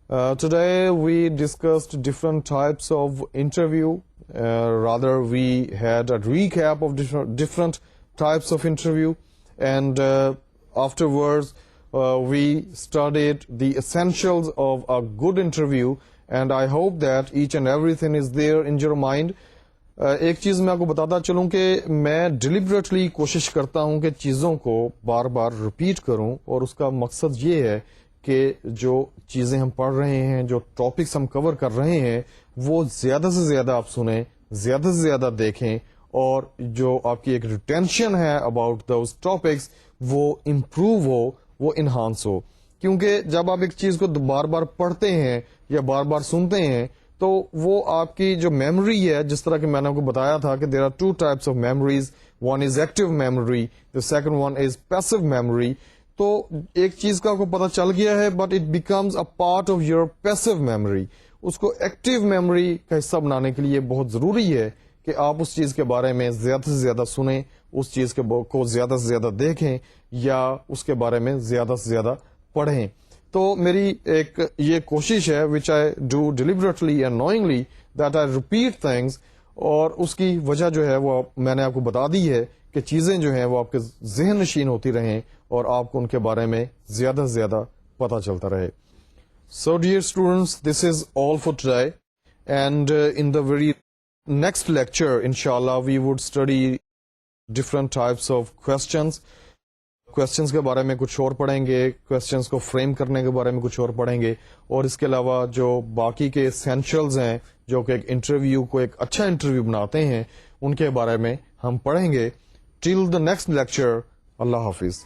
Today we discussed different types of interview. Rather, we had a recap of different types of interview, and afterwards we studied the essentials of a good interview, and I hope that each and everything is there in your mind. ایک چیز میں آپ کو بتاتا چلوں کہ میں ڈیلیبریٹلی کوشش کرتا ہوں کہ چیزوں کو بار بار ریپیٹ کروں، اور اس کا مقصد یہ ہے کہ جو چیزیں ہم پڑھ رہے ہیں، جو ٹاپکس ہم کور کر رہے ہیں، وہ زیادہ سے زیادہ آپ سنیں، زیادہ سے زیادہ دیکھیں، اور جو آپ کی ایک ریٹینشن ہے اباؤٹ دوز ٹاپکس وہ امپروو ہو، وہ انہانس ہو. کیونکہ جب آپ ایک چیز کو بار بار پڑھتے ہیں یا بار بار سنتے ہیں تو وہ آپ کی جو میموری ہے، جس طرح کہ میں نے آپ کو بتایا تھا کہ there are two types of memories, one is active memory, the second one is passive memory. تو ایک چیز کا آپ کو پتہ چل گیا ہے، but it becomes a part of your passive memory. اس کو ایکٹیو میموری کا حصہ بنانے کے لیے بہت ضروری ہے کہ آپ اس چیز کے بارے میں زیادہ سے زیادہ سنیں، اس چیز کو زیادہ سے زیادہ دیکھیں، یا اس کے بارے میں زیادہ سے زیادہ پڑھیں. تو میری ایک یہ کوشش ہے which I do deliberately and knowingly that I repeat things، اور اس کی وجہ جو ہے وہ میں نے آپ کو بتا دی ہے کہ چیزیں جو ہیں وہ آپ کے ذہن نشین ہوتی رہیں اور آپ کو ان کے بارے میں زیادہ سے زیادہ پتہ چلتا رہے. So dear students, this is all for today, and in the very next lecture inshallah we would study different types of questions. Questions کے بارے میں کچھ اور پڑھیں گے، کوشچنس کو فریم کرنے کے بارے میں کچھ اور پڑھیں گے، اور اس کے علاوہ جو باقی کے اسینشلز ہیں جو کہ ایک انٹرویو کو ایک اچھا انٹرویو بناتے ہیں، ان کے بارے میں ہم پڑھیں گے. ٹل دا نیکسٹ لیکچر، اللہ حافظ.